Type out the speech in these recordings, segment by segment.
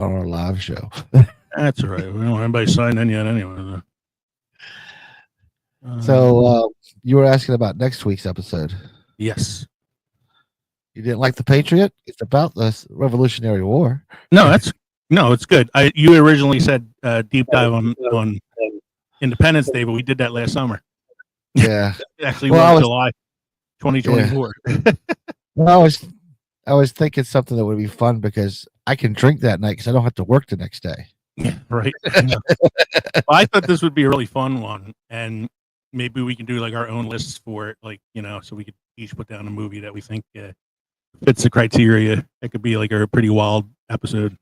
on our live show. That's all right. We don't have anybody signed in yet anyway. So you were asking about next week's episode. Yes. You didn't like the Patriot? It's about the Revolutionary War. No, it's good. You originally said deep dive on Independence Day, but we did that last summer. Yeah. It actually Well, was July 2024. Yeah. Well, I was thinking something that would be fun because I can drink that night because I don't have to work the next day. Right. Well, I thought this would be a really fun one, and maybe we can do like our own lists for it, like so we could each put down a movie that we think fits the criteria. It could be like a pretty wild episode.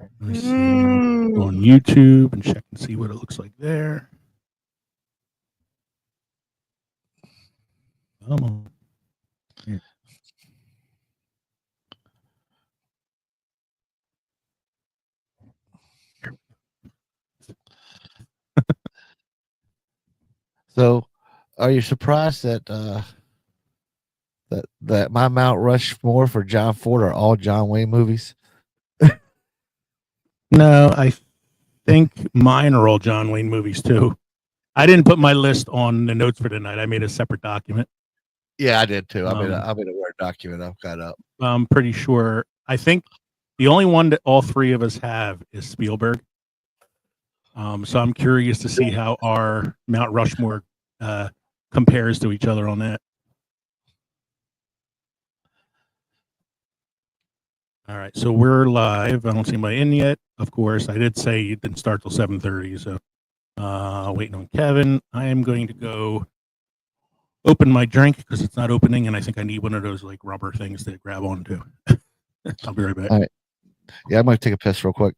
Let me see. Go on YouTube and check and see what it looks like there. Come on. Here. So, are you surprised that that my Mount Rushmore for John Ford are all John Wayne movies? No, I think mine are all John Wayne movies too. I didn't put my list on the notes for tonight. I made a separate document. Yeah, I did too. I made a Word document. I've got up. I'm pretty sure. I think the only one that all three of us have is Spielberg. So I'm curious to see how our Mount Rushmore compares to each other on that. All right, so we're live. I don't see anybody in yet. Of course, I did say it didn't start till 7:30. So waiting on Kevin. I am going to go open my drink because it's not opening, and I think I need one of those like rubber things to grab onto. I'll be right back. All right. Yeah, I might take a piss real quick.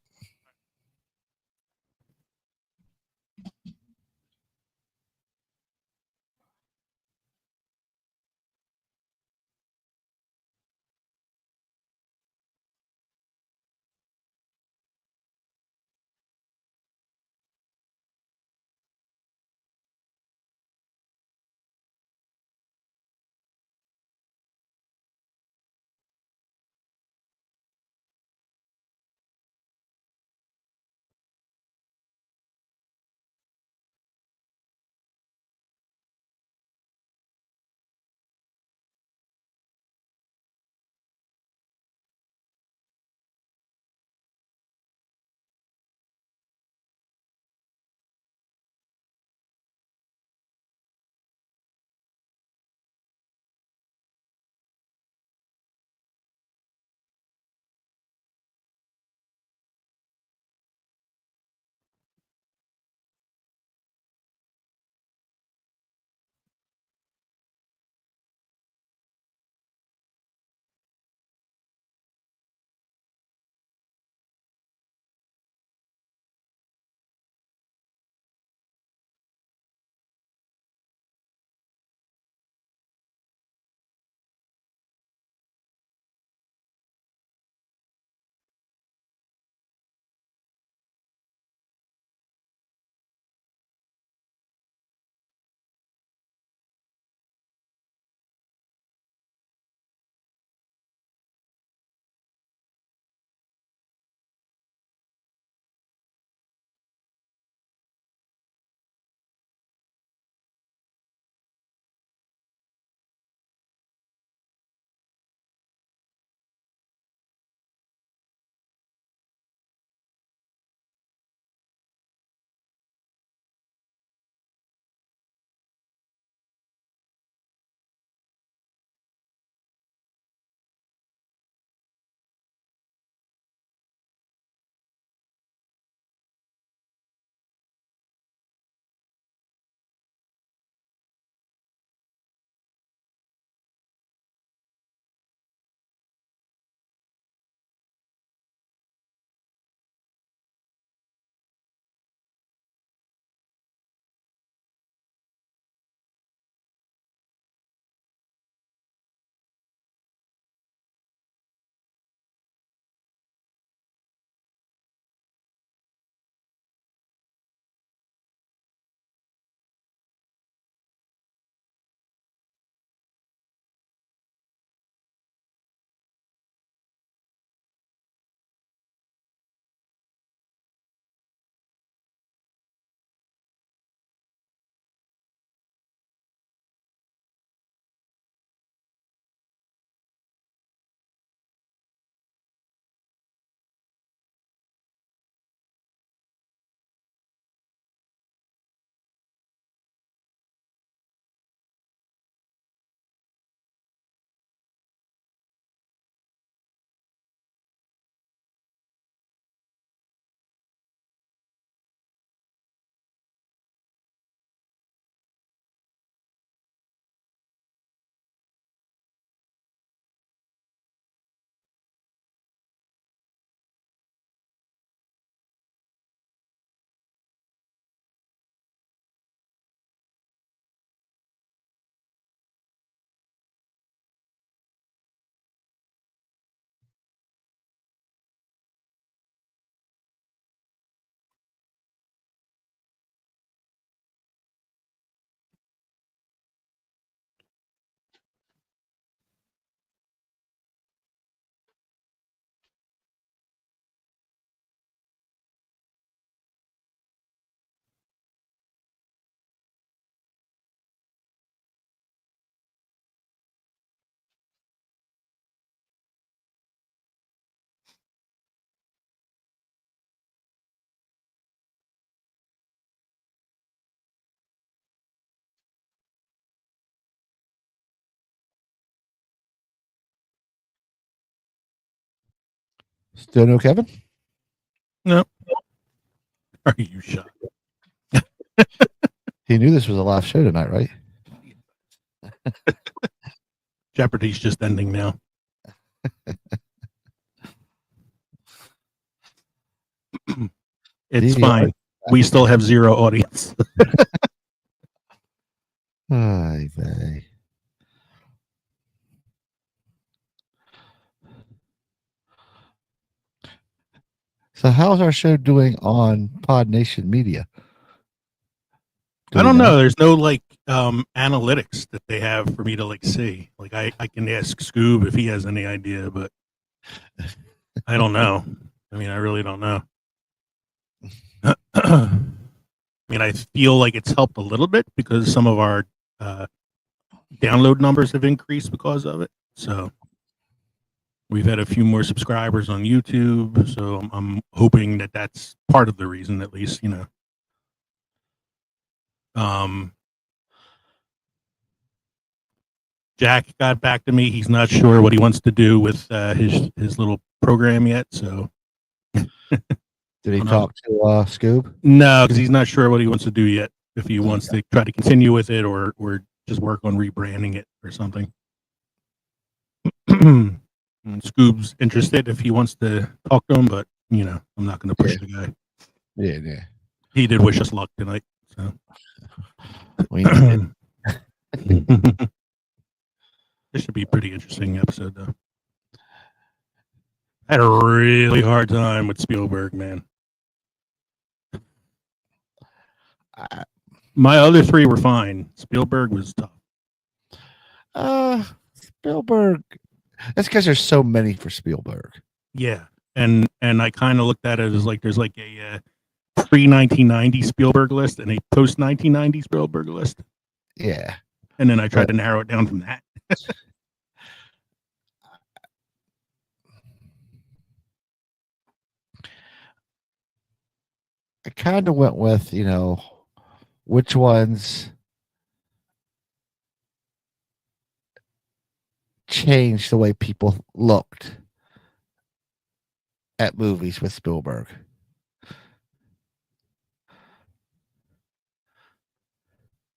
Still no Kevin? No. Are you shocked? He knew this was a live show tonight, right? Jeopardy's just ending now. It's fine. We still have 0 audience. Ay, vey. So how's our show doing on Pod Nation Media? I don't know. There's no like analytics that they have for me to like see. Like I can ask Scoob if he has any idea, but I don't know. I mean, I really don't know. I mean, I feel like it's helped a little bit because some of our download numbers have increased because of it. So we've had a few more subscribers on YouTube. So I'm hoping that that's part of the reason, at least, you know. Jack got back to me. He's not sure what he wants to do with his little program yet. So did he talk to Scoob? No, because he's not sure what he wants to do yet. If he wants to try to continue with it or just work on rebranding it or something. Scoob's interested if he wants to talk to him, but you know, I'm not going to push the guy. Yeah. He did wish us luck tonight. So we need it. This should be a pretty interesting episode, though. I had a really hard time with Spielberg, man. My other 3 were fine. Spielberg was tough. Spielberg. That's because there's so many for Spielberg. Yeah, and I kind of looked at it as like there's like a pre-1990 Spielberg list and a post-1990 Spielberg list. Yeah, and then I tried to narrow it down from that. I kind of went with, you know, which ones changed the way people looked at movies with Spielberg.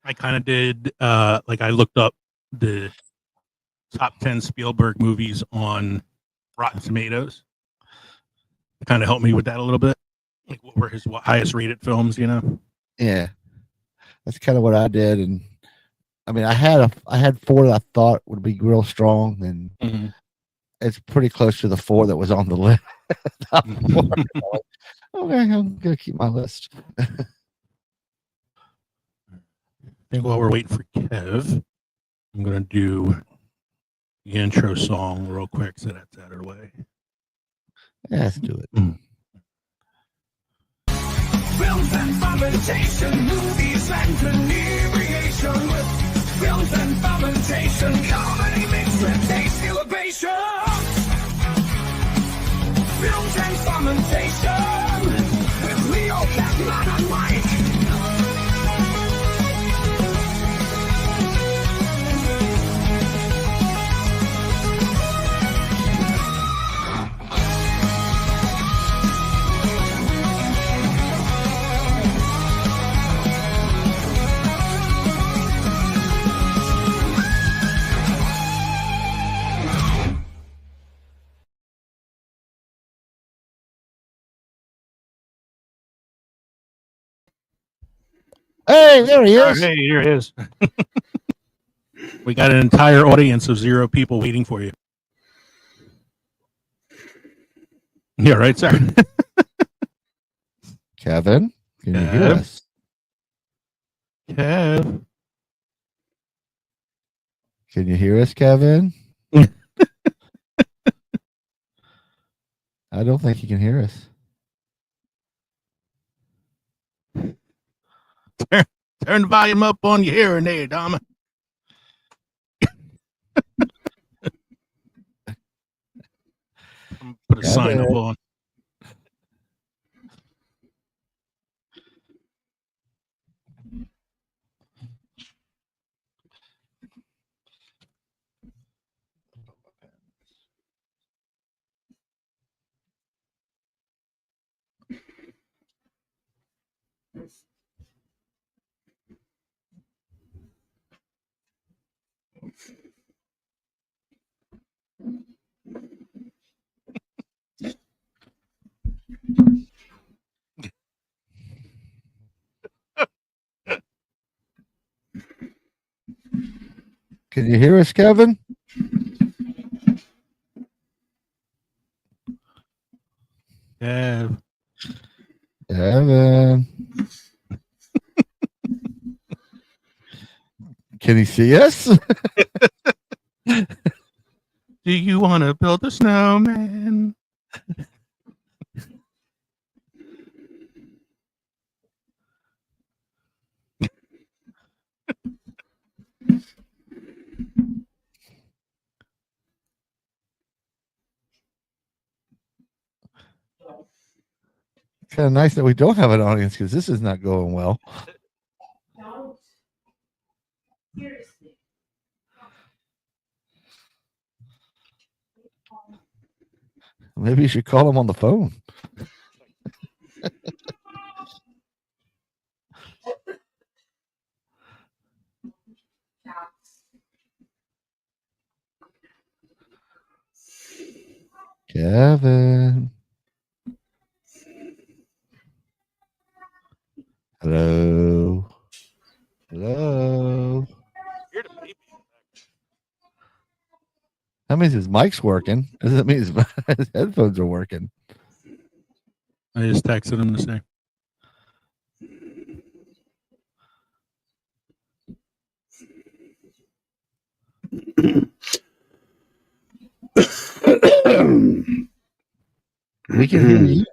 I kind of did, like I looked up the top 10 Spielberg movies on Rotten Tomatoes. It kind of helped me with that a little bit. Like what were his highest rated films, you know? Yeah. That's kind of what I did. And I mean, I had 4 that I thought would be real strong, and it's pretty close to the 4 that was on the list. Okay, I'm gonna keep my list. I think while we're waiting for Kev, I'm gonna do the intro song real quick so that's out of the way. Yeah, let's do it. Films and fermentation, movies and inebriation with films and fermentation, comedy mixed with taste elevation. Films and fermentation with Leo Kaplan and Mike. Hey, there he is. Hey, here it is. We got an entire audience of 0 people waiting for you. Yeah, right, sir. Kevin, can you hear us? Kev. Can you hear us, Kevin? I don't think he can hear us. Turn the volume up on your hearing aid, Dama. Put a sign up on. Can you hear us, Kevin? Yeah. Kevin. Can he see us? Do you want to build a snowman? Kind of nice that we don't have an audience because this is not going well. Don't. Seriously. Maybe you should call him on the phone. Kevin. Hello. Hello. That means his mic's working. Doesn't mean his headphones are working. I just texted him to say. We can hear you.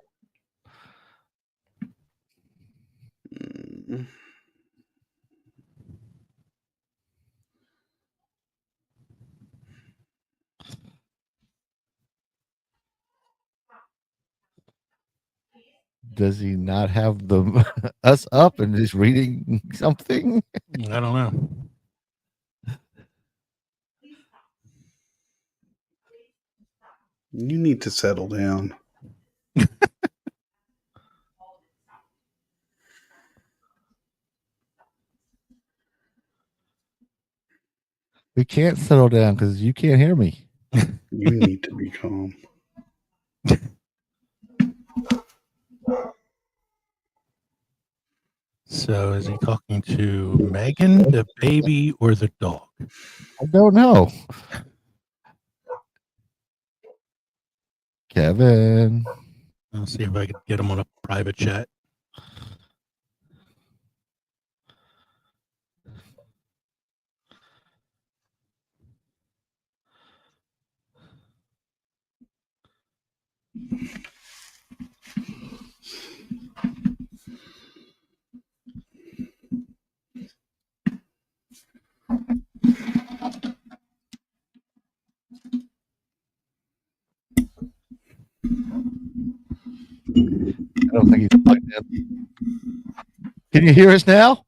Does he not have the us up and just reading something? I don't know. You need to settle down. We can't settle down because you can't hear me. You need to be calm. So is he talking to Megan, the baby, or the dog? I don't know. Kevin. I'll see if I can get him on a private chat. I don't think he's plugged in. Can you hear us now?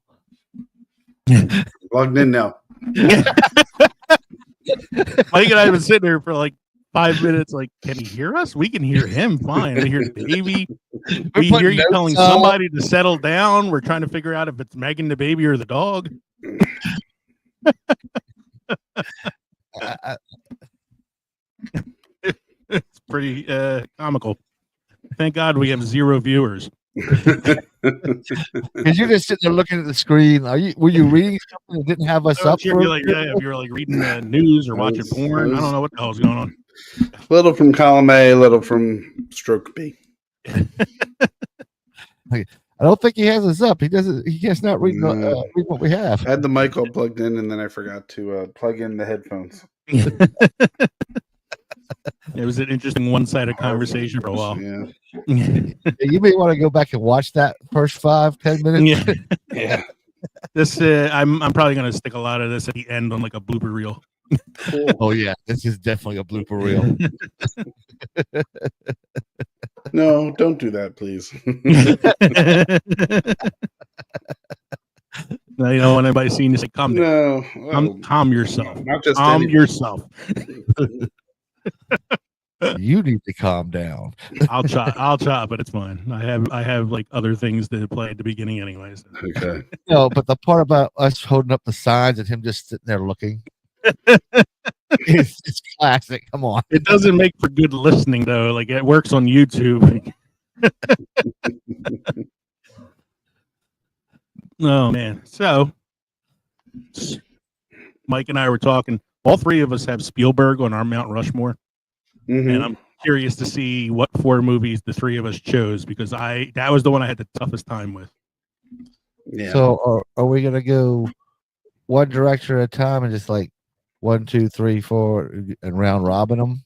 Logged in now. Mike and I have been sitting there for like 5 minutes. Like, can he hear us? We can hear him fine. We hear the baby. We hear you telling somebody to settle down. We're trying to figure out if it's Megan, the baby, or the dog. It's pretty comical. Thank God we have 0 viewers. Because you're just sitting there looking at the screen. Were you reading something that didn't have us up? If you're like reading the news or watching porn, I don't know what the hell's going on. Little from column A, little from stroke B. I don't think he has us up. He doesn't. He has not read what we have. I had the mic all plugged in, and then I forgot to plug in the headphones. It was an interesting one-sided conversation for a while. Yeah. You may want to go back and watch that first 5-10 minutes. Yeah. This I'm probably gonna stick a lot of this at the end on like a blooper reel. Cool. Oh yeah, this is definitely a blooper reel. No, don't do that, please. Now, you don't want anybody seeing you say, "Calm down, No. Well, calm yourself, not just calm any- yourself." You need to calm down. I'll chop, but it's fine. I have like other things to play at the beginning, anyways. Okay. No, but the part about us holding up the signs and him just sitting there looking, it's classic. Come on. It doesn't make for good listening though. Like it works on YouTube. Oh man. So Mike and I were talking. All three of us have Spielberg on our Mount Rushmore, and I'm curious to see what 4 movies the three of us chose because that was the one I had the toughest time with. Yeah. So are we gonna go one director at a time and just like 1, 2, 3, 4 and round robin them?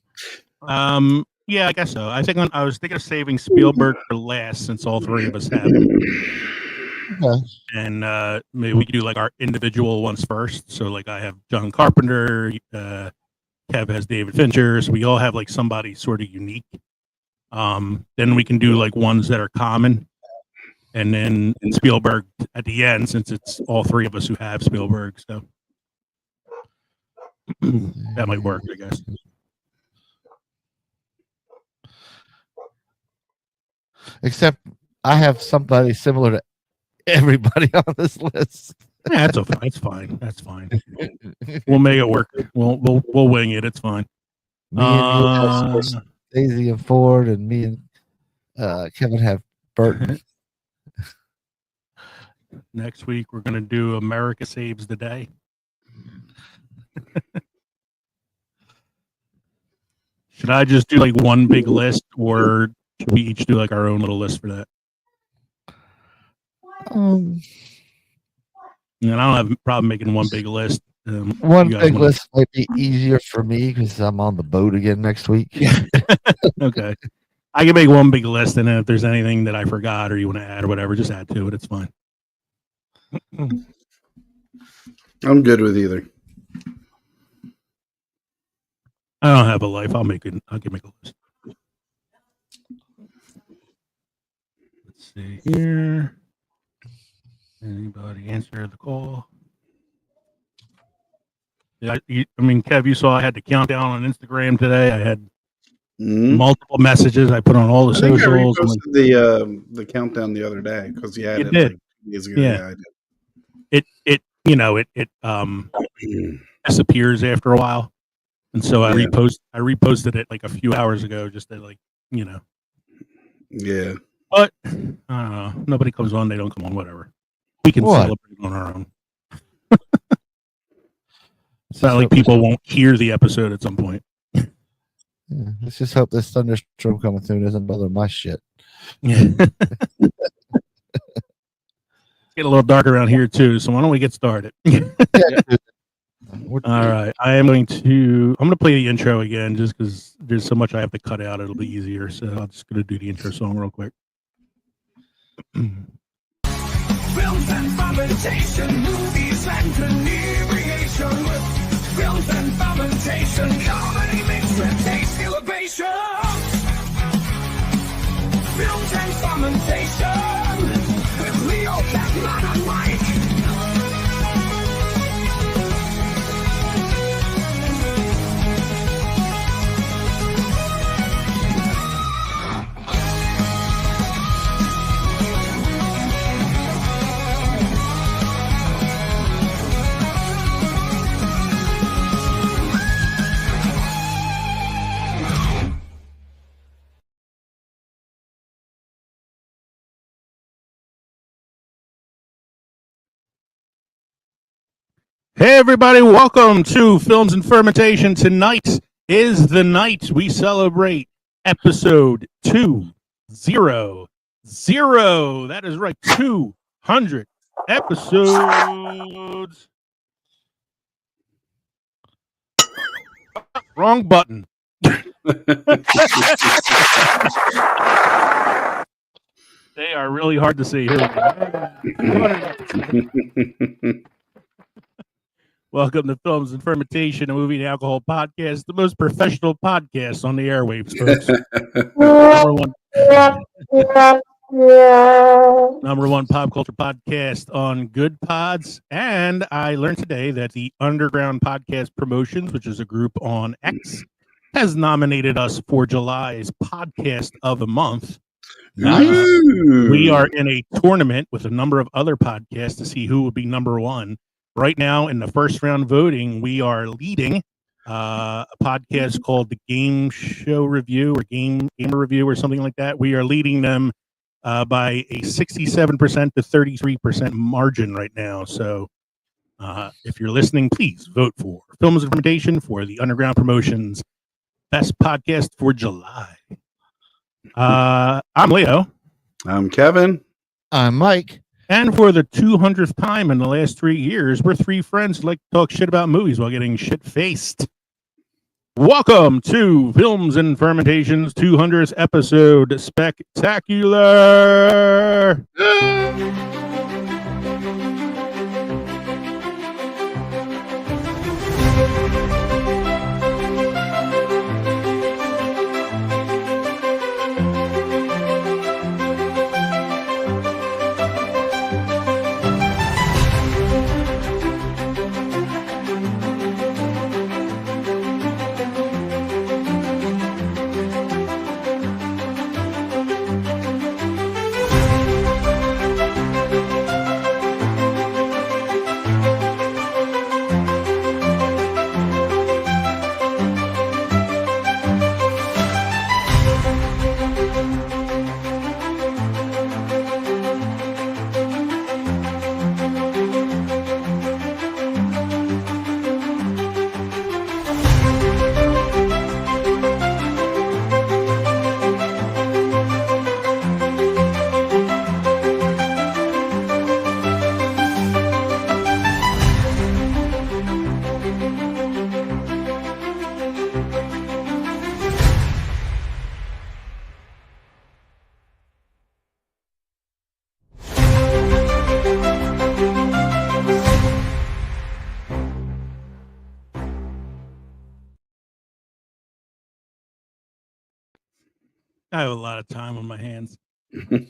Yeah, I guess so. I was thinking of saving Spielberg for last since all three of us have it. Okay. And maybe we could do like our individual ones first. So like I have John Carpenter, Kev has David Fincher, so we all have like somebody sort of unique. Then we can do like ones that are common, and then Spielberg at the end since it's all three of us who have Spielberg. So that might work, I guess. Except I have somebody similar to everybody on this list. Yeah, that's okay. It's fine. That's fine. We'll make it work. We'll wing it. It's fine. Me and you have Daisy and Ford, and me and Kevin have Burton. Next week we're gonna do America Saves the Day. Should I just do like one big list, or should we each do like our own little list for that? And I don't have a problem making one big list. One big list might be easier for me because I'm on the boat again next week. Okay. I can make one big list, and then if there's anything that I forgot or you want to add or whatever, just add to it. It's fine. I'm good with either. I don't have a life. I can make a list. Let's see here. Anybody answer the call? Yeah, I mean, Kev, you saw I had the countdown on Instagram today. I had multiple messages. I put on all the socials. I reposted the countdown the other day because you had it did. like 2 days ago. Yeah. I did. It disappears after a while, and so I reposted it like a few hours ago, just to like Yeah. But I don't know. Nobody comes on. They don't come on. Whatever. We can celebrate on our own. It's not like people won't hear the episode at some point. Yeah, let's just hope this thunderstorm coming through doesn't bother my shit. Yeah. It's getting a little dark around here too, so why don't we get started? All right, I'm going to play the intro again just because there's so much I have to cut out. It'll be easier, so I'm just going to do the intro song real quick. Films and fermentation, movies and inebriation with films and fermentation, comedy mixed with tasty libation. Films and fermentation with Leo Beckman and Mike. Hey everybody, welcome to Films and Fermentation. Tonight is the night we celebrate episode 200. That is right, 200 episodes. Wrong button. They are really hard to see. Here we go. Welcome to Films and Fermentation, a movie and alcohol podcast, the most professional podcast on the airwaves, folks. Number one pop culture podcast on Good Pods. And I learned today that the Underground Podcast Promotions, which is a group on X, has nominated us for July's Podcast of the Month. We are in a tournament with a number of other podcasts to see who would be number one. Right now, in the first round voting, we are leading a podcast called The Game Show Review or Gamer Review or something like that. We are leading them by a 67% to 33% margin right now. So If you're listening, please vote for Films and Fermentation for the Underground Promotions Best Podcast for July. I'm Leo. I'm Kevin. I'm Mike. And for the 200th time in the last 3 years, we're three friends who like to talk shit about movies while getting shit-faced. Welcome to Films and Fermentation's 200th episode spectacular. I have a lot of time on my hands. I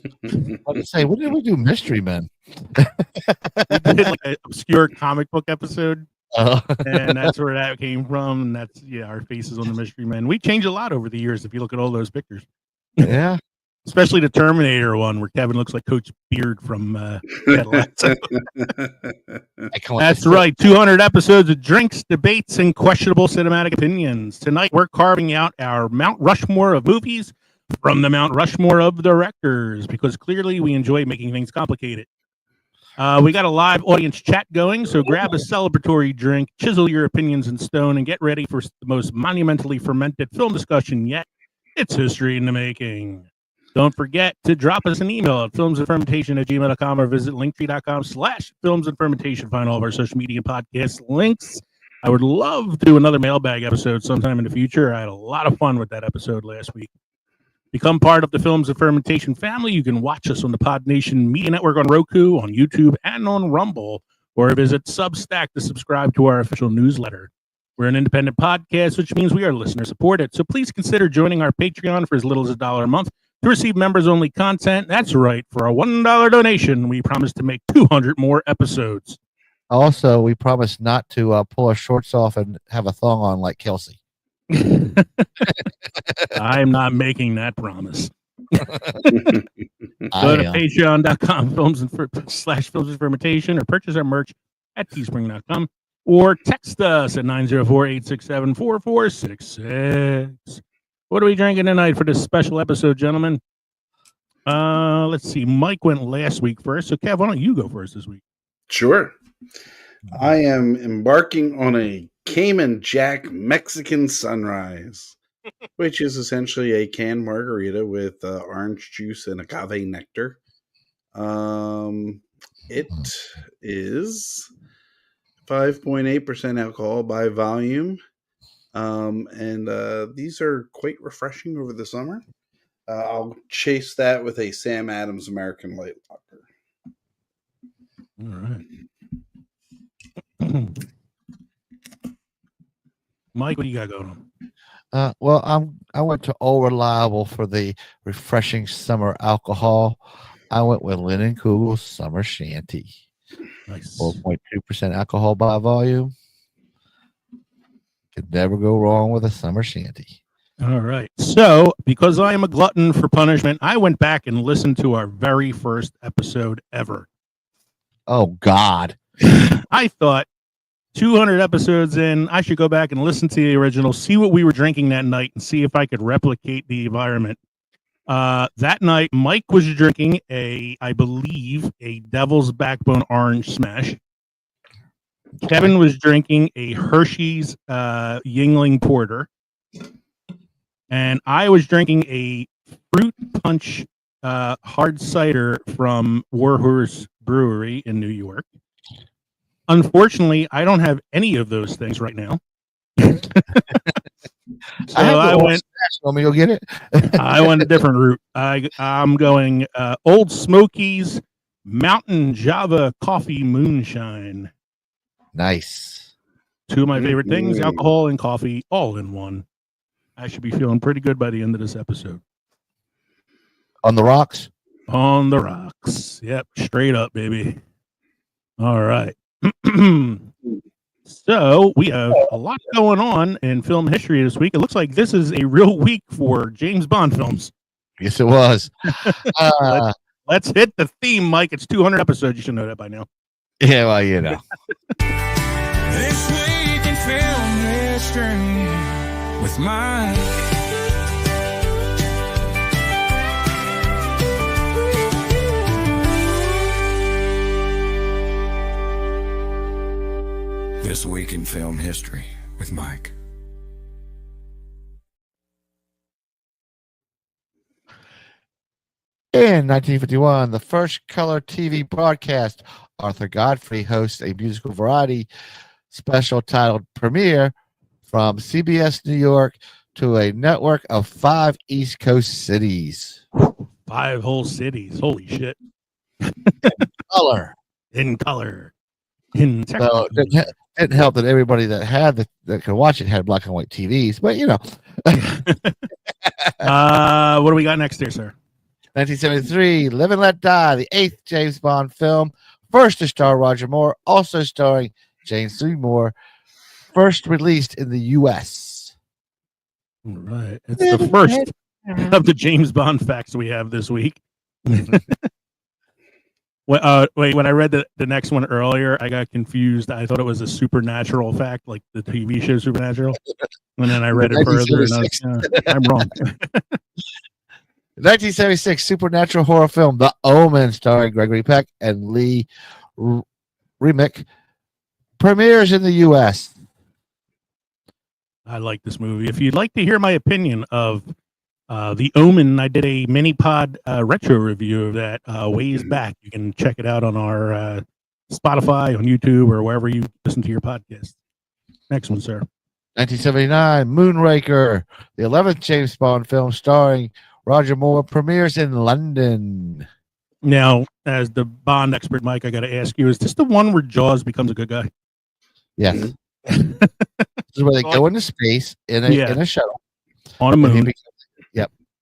was to say, when did we do Mystery Men? We did like an obscure comic book episode, Oh. and that's where that came from. And that's our faces on the Mystery Men. We changed a lot over the years. If you look at all those pictures, Yeah. especially the Terminator one where Kevin looks like Coach Beard from Ted Lasso. That's right. 200 episodes of drinks, debates, and questionable cinematic opinions. Tonight, we're carving out our Mount Rushmore of movies from the Mount Rushmore of directors, because clearly we enjoy making things complicated. We got a live audience chat going, so grab a celebratory drink, chisel your opinions in stone, and get ready for the most monumentally fermented film discussion yet. It's history in the making. Don't forget to drop us an email at filmsandfermentation@gmail.com or visit linktree.com/filmsandfermentation. Find all of our social media podcast links. I would love to do another mailbag episode sometime in the future. I had a lot of fun with that episode last week. Become part of the Films and Fermentation family. You can watch us on the Pod Nation Media Network on Roku, on YouTube, and on Rumble, or visit Substack to subscribe to our official newsletter. We're an independent podcast, which means we are listener supported. So please consider joining our Patreon for as little as $1 a month to receive members-only content. That's right. For a $1 donation, we promise to make 200 more episodes. Also, we promise not to pull our shorts off and have a thong on like Kelsey. I'm not making that promise. I Go to am. patreon.com films and fermentation, or purchase our merch at teespring.com, or text us at 904-867-4466. What are we drinking tonight for this special episode, gentlemen? Let's see. Mike went last week first, so Kev, why don't you go first this week? Sure. I am embarking on a Cayman Jack Mexican Sunrise, which is essentially a canned margarita with orange juice and agave nectar. It is 5.8% alcohol by volume, and these are quite refreshing over the summer. I'll chase that with a Sam Adams American Light Lager. All right. Mike, what do you got going on? Well, I went to Old Reliable for the refreshing summer alcohol. I went with Lennon Kugel's Summer Shanty. Nice. 4.2% alcohol by volume. Could never go wrong with a Summer Shanty. All right. So, because I am a glutton for punishment, I went back and listened to our very first episode ever. Oh, God. I thought 200 episodes in, I should go back and listen to the original, see what we were drinking that night, and see if I could replicate the environment. That night, Mike was drinking I believe, a Devil's Backbone Orange Smash. Kevin was drinking a Hershey's Yingling Porter, and I was drinking a fruit punch hard cider from Warhorse Brewery in New York. Unfortunately, I don't have any of those things right now. So I went. Want me to go get it? I went a different route. I'm going Old Smokies Mountain Java Coffee Moonshine. Nice. Two of my favorite things: alcohol and coffee, all in one. I should be feeling pretty good by the end of this episode. On the rocks. On the rocks. Yep, straight up, baby. All right. So we have a lot going on in film history this week. It looks like this is a real week for James Bond films. Yes, it was. Let's hit the theme, Mike. It's 200 episodes. You should know that by now. Yeah, well, you know. This week in film history with Mike. This week in film history with Mike. In 1951, the first color TV broadcast, Arthur Godfrey hosts a musical variety special titled Premiere from CBS New York to a network of 5 East Coast cities. 5 whole cities. Holy shit. Color. In color. In So technicolor. it didn't help that everybody that could watch it had black and white TVs, but you know. What do we got next here, sir? 1973, Live and Let Die, the 8th James Bond film, first to star Roger Moore, also starring Jane Seymour, first released in the U.S. All right. It's the first of the James Bond facts we have this week. Wait, when I read the next one earlier, I got confused. I thought it was a supernatural fact, like the TV show Supernatural. And then I read it further, and I was, I'm wrong. 1976 supernatural horror film The Omen, starring Gregory Peck and Lee Remick, premieres in the U.S. I like this movie. If you'd like to hear my opinion of The Omen, I did a mini pod retro review of that ways back. You can check it out on our Spotify, on YouTube, or wherever you listen to your podcast. Next one, sir. 1979 Moonraker, the 11th James Bond film starring Roger Moore, premieres in London. Now, as the Bond expert, Mike, I got to ask you: is this the one where Jaws becomes a good guy? Yes. This is where they go into space in a shuttle on a moon.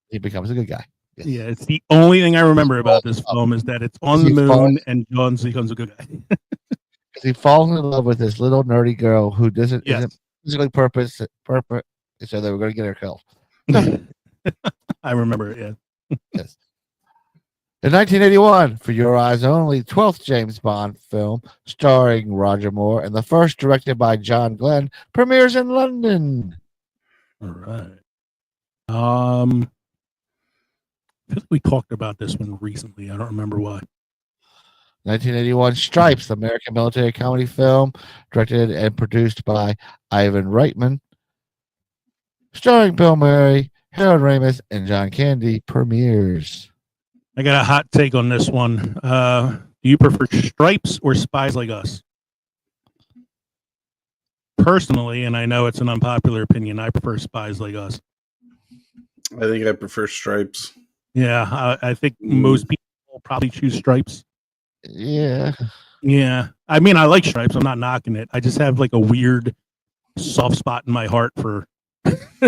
He becomes a good guy. Yes. Yeah, it's the only thing I remember about this film is that it's on the moon and Jaws becomes a good guy. Because he falls in love with this little nerdy girl who isn't physically perfect, so they were going to get her killed. I remember it, yeah. Yes. In 1981, For Your Eyes Only, 12th James Bond film starring Roger Moore and the first directed by John Glenn, premieres in London. All right. I feel like we talked about this one recently. I don't remember why. 1981, Stripes, the American military comedy film, directed and produced by Ivan Reitman, starring Bill Murray, Harold Ramis, and John Candy, premieres. I got a hot take on this one. Do you prefer Stripes or Spies Like Us? Personally, and I know it's an unpopular opinion, I prefer Spies Like Us. I think I prefer Stripes. Yeah, I think most people will probably choose Stripes. Yeah. Yeah. I mean, I like Stripes. I'm not knocking it. I just have like a weird soft spot in my heart for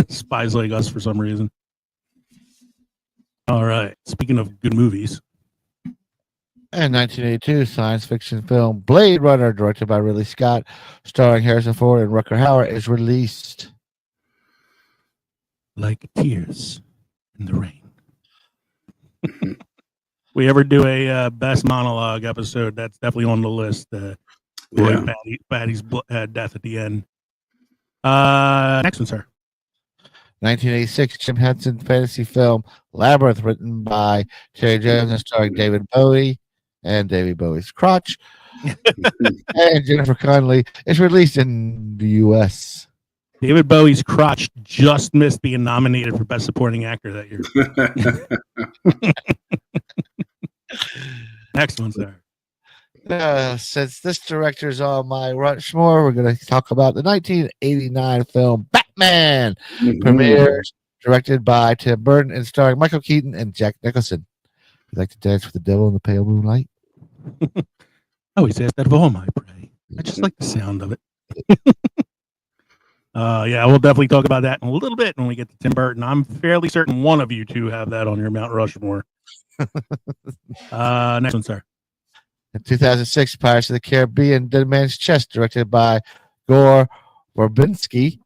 Spies Like Us for some reason. All right. Speaking of good movies. And 1982 science fiction film Blade Runner, directed by Ridley Scott, starring Harrison Ford and Rutger Hauer, is released. Like tears in the rain. We ever do a best monologue episode, that's definitely on the list. Patty's death at the end. Next one, sir. 1986 Jim Henson fantasy film Labyrinth, written by Terry Jones and starring David Bowie and David Bowie's crotch, and Jennifer Connelly is released in the U.S. David Bowie's crotch just missed being nominated for Best Supporting Actor that year. Next one, sir. Since this director is on my Rushmore, we're going to talk about the 1989 film Batman. Premieres, directed by Tim Burton and starring Michael Keaton and Jack Nicholson. You like to dance with the devil in the pale moonlight? I always ask that of all my prey. I just like the sound of it. Yeah, we'll definitely talk about that in a little bit when we get to Tim Burton. I'm fairly certain one of you two have that on your Mount Rushmore. Next one, sir. In 2006, Pirates of the Caribbean, Dead Man's Chest, directed by Gore Verbinski,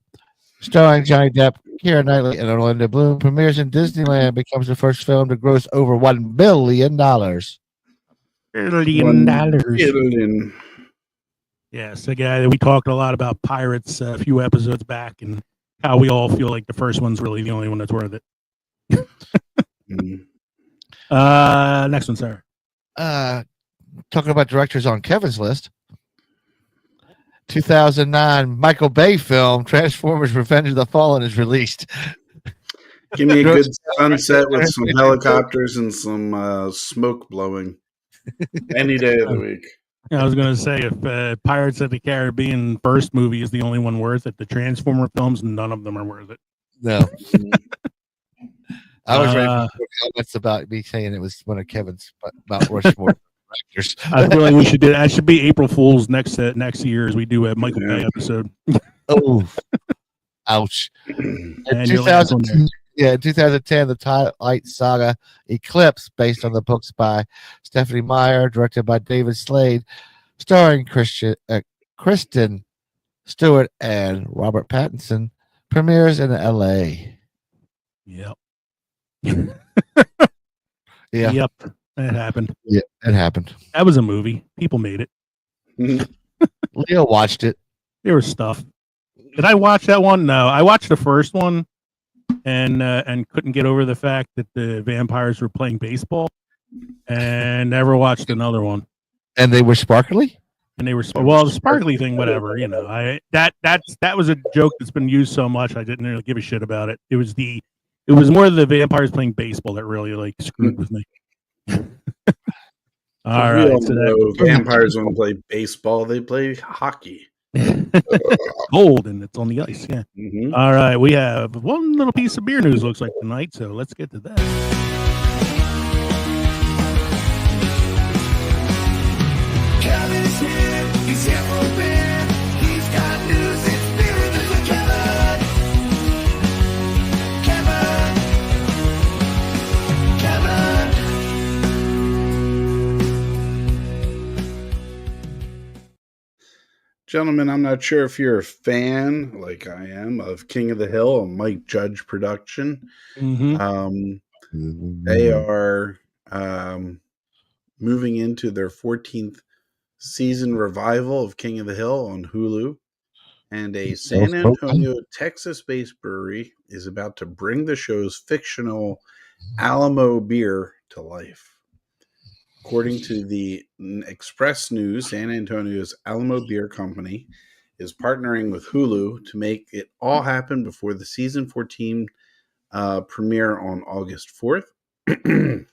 starring Johnny Depp, Keira Knightley, and Orlando Bloom, premieres in Disneyland, becomes the first film to gross over $1 billion. Billion. Yes, again, we talked a lot about Pirates a few episodes back and how we all feel like the first one's really the only one that's worth it. Next one, sir. Talking about directors on Kevin's list. 2009 Michael Bay film Transformers Revenge of the Fallen is released. Give me a good sunset with some helicopters and some smoke blowing. Any day of the week. I was going to say, if Pirates of the Caribbean first movie is the only one worth it, the Transformer films, none of them are worth it. No. I was ready for comments about me saying it was one of Kevin's Mount Rushmore directors. I feel like we should do that. Should be April Fool's next year as we do a Michael Bay episode. Oh, ouch. In And your last one there. in 2010, the Twilight Saga Eclipse, based on the books by Stephanie Meyer, directed by David Slade, starring Kristen Stewart and Robert Pattinson, premieres in L.A. Yep. Yeah. Yep. That happened. Yeah, it happened. That was a movie. People made it. Leo watched it. There was stuff. Did I watch that one? No. I watched the first one and couldn't get over the fact that the vampires were playing baseball and never watched another one. And they were sparkly? And they were the sparkly thing, whatever, you know. That was a joke that's been used so much I didn't really give a shit about it. It was more the vampires playing baseball that really like screwed with me. All right. So vampires don't play baseball, they play hockey. Cold and it's on the ice, yeah. Mm-hmm. All right, we have one little piece of beer news looks like tonight, so let's get to that. Kevin's here, he's here for beer. He's got news, it's beer and news with Kevin. Gentlemen, I'm not sure if you're a fan, like I am, of King of the Hill, a Mike Judge production. They are moving into their 14th season revival of King of the Hill on Hulu. And a San Antonio, Texas-based brewery is about to bring the show's fictional Alamo beer to life. According to the Express News, San Antonio's Alamo Beer Company is partnering with Hulu to make it all happen before the season 14 premiere on August 4th. It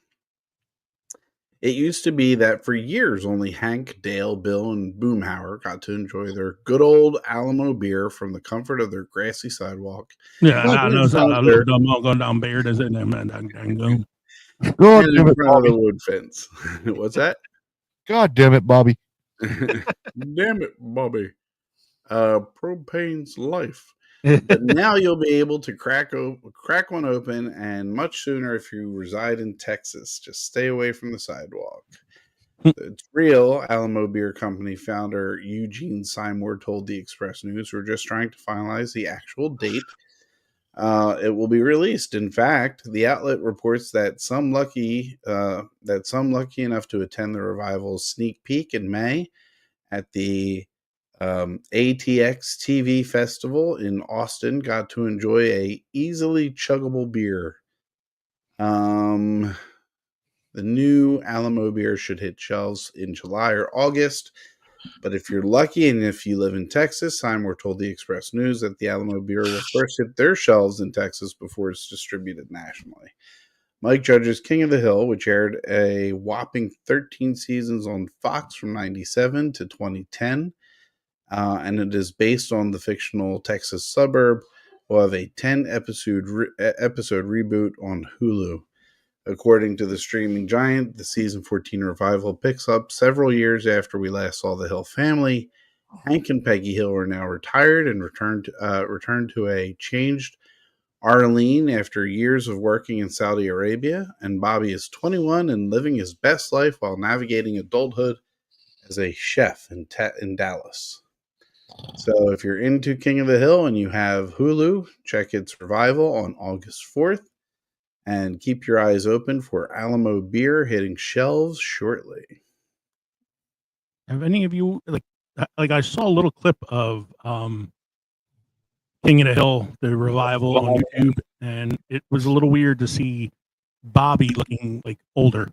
used to be that for years only Hank, Dale, Bill, and Boomhauer got to enjoy their good old Alamo beer from the comfort of their grassy sidewalk. Yeah, I know. It's a little dumb. I'll go down beer. Does it? And in front of the wood fence. What's that? God damn it, Bobby. Damn it, Bobby. Propane's life. But now you'll be able to crack one open, and much sooner if you reside in Texas. Just stay away from the sidewalk. It's real. Alamo Beer Company founder Eugene Seymour told the Express News, "We're just trying to finalize the actual date. It will be released. In fact, the outlet reports that some lucky enough to attend the revival's sneak peek in May at the ATX TV Festival in Austin got to enjoy a easily chuggable beer. The new Alamo beer should hit shelves in July or August. But if you're lucky and if you live in Texas, Simon told the Express News that the Alamo beer will first hit their shelves in Texas before it's distributed nationally. Mike Judge's King of the Hill, which aired a whopping 13 seasons on Fox from 97 to 2010, and it is based on the fictional Texas suburb, will have a 10-episode reboot on Hulu. According to the streaming giant, the season 14 revival picks up several years after we last saw the Hill family. Hank and Peggy Hill are now retired and returned to a changed Arlene after years of working in Saudi Arabia, and Bobby is 21 and living his best life while navigating adulthood as a chef in Dallas. So if you're into King of the Hill and you have Hulu, check its revival on August 4th, and keep your eyes open for Alamo beer hitting shelves shortly. Have any of you like I saw a little clip of King of the Hill, the revival on YouTube, and it was a little weird to see Bobby looking like older.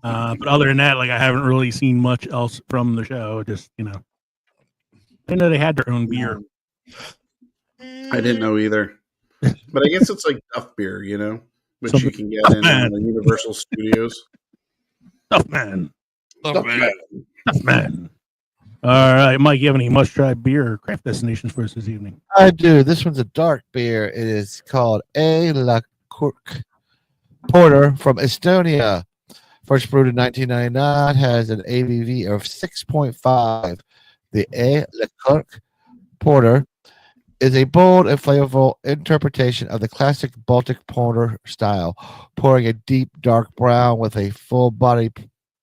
But other than that, like I haven't really seen much else from the show. Just I know they had their own beer. I didn't know either, but I guess it's like Duff beer, which you can get in the Universal Studios. Duff man. All right, Mike, you have any must-try beer or craft destinations for us this evening? I do. This one's a dark beer. It is called A La Kurk Porter from Estonia. First brewed in 1999, has an ABV of 6.5. The A La Kurk Porter is a bold and flavorful interpretation of the classic Baltic porter style, pouring a deep, dark brown with a full body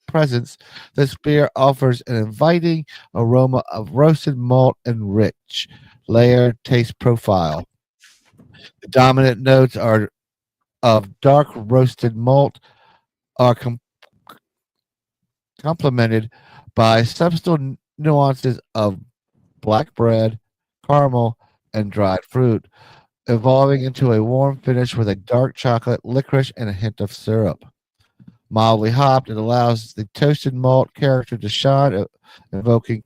presence. This beer offers an inviting aroma of roasted malt and rich, layered taste profile. The dominant notes are of dark roasted malt, are complemented by subtle nuances of black bread, caramel, and dried fruit, evolving into a warm finish with a dark chocolate, licorice, and a hint of syrup. Mildly hopped, it allows the toasted malt character to shine, evoking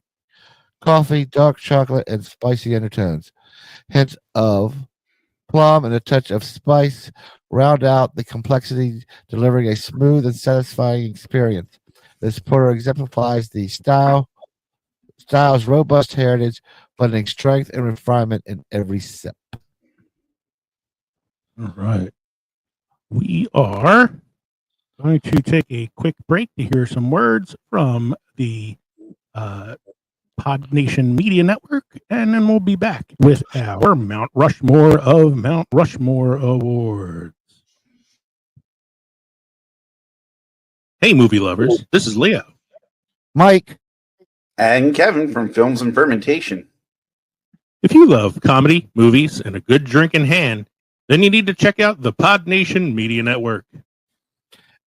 coffee, dark chocolate, and spicy undertones. Hints of plum and a touch of spice round out the complexity, delivering a smooth and satisfying experience. This porter exemplifies the style's robust heritage, blending strength and refinement in every sip. All right. We are going to take a quick break to hear some words from the Pod Nation Media Network, and then we'll be back with our Mount Rushmore of Mount Rushmore Awards. Hey, movie lovers, this is Leo. Mike. And Kevin from Films and Fermentation. If you love comedy, movies, and a good drink in hand, then you need to check out the Pod Nation Media Network.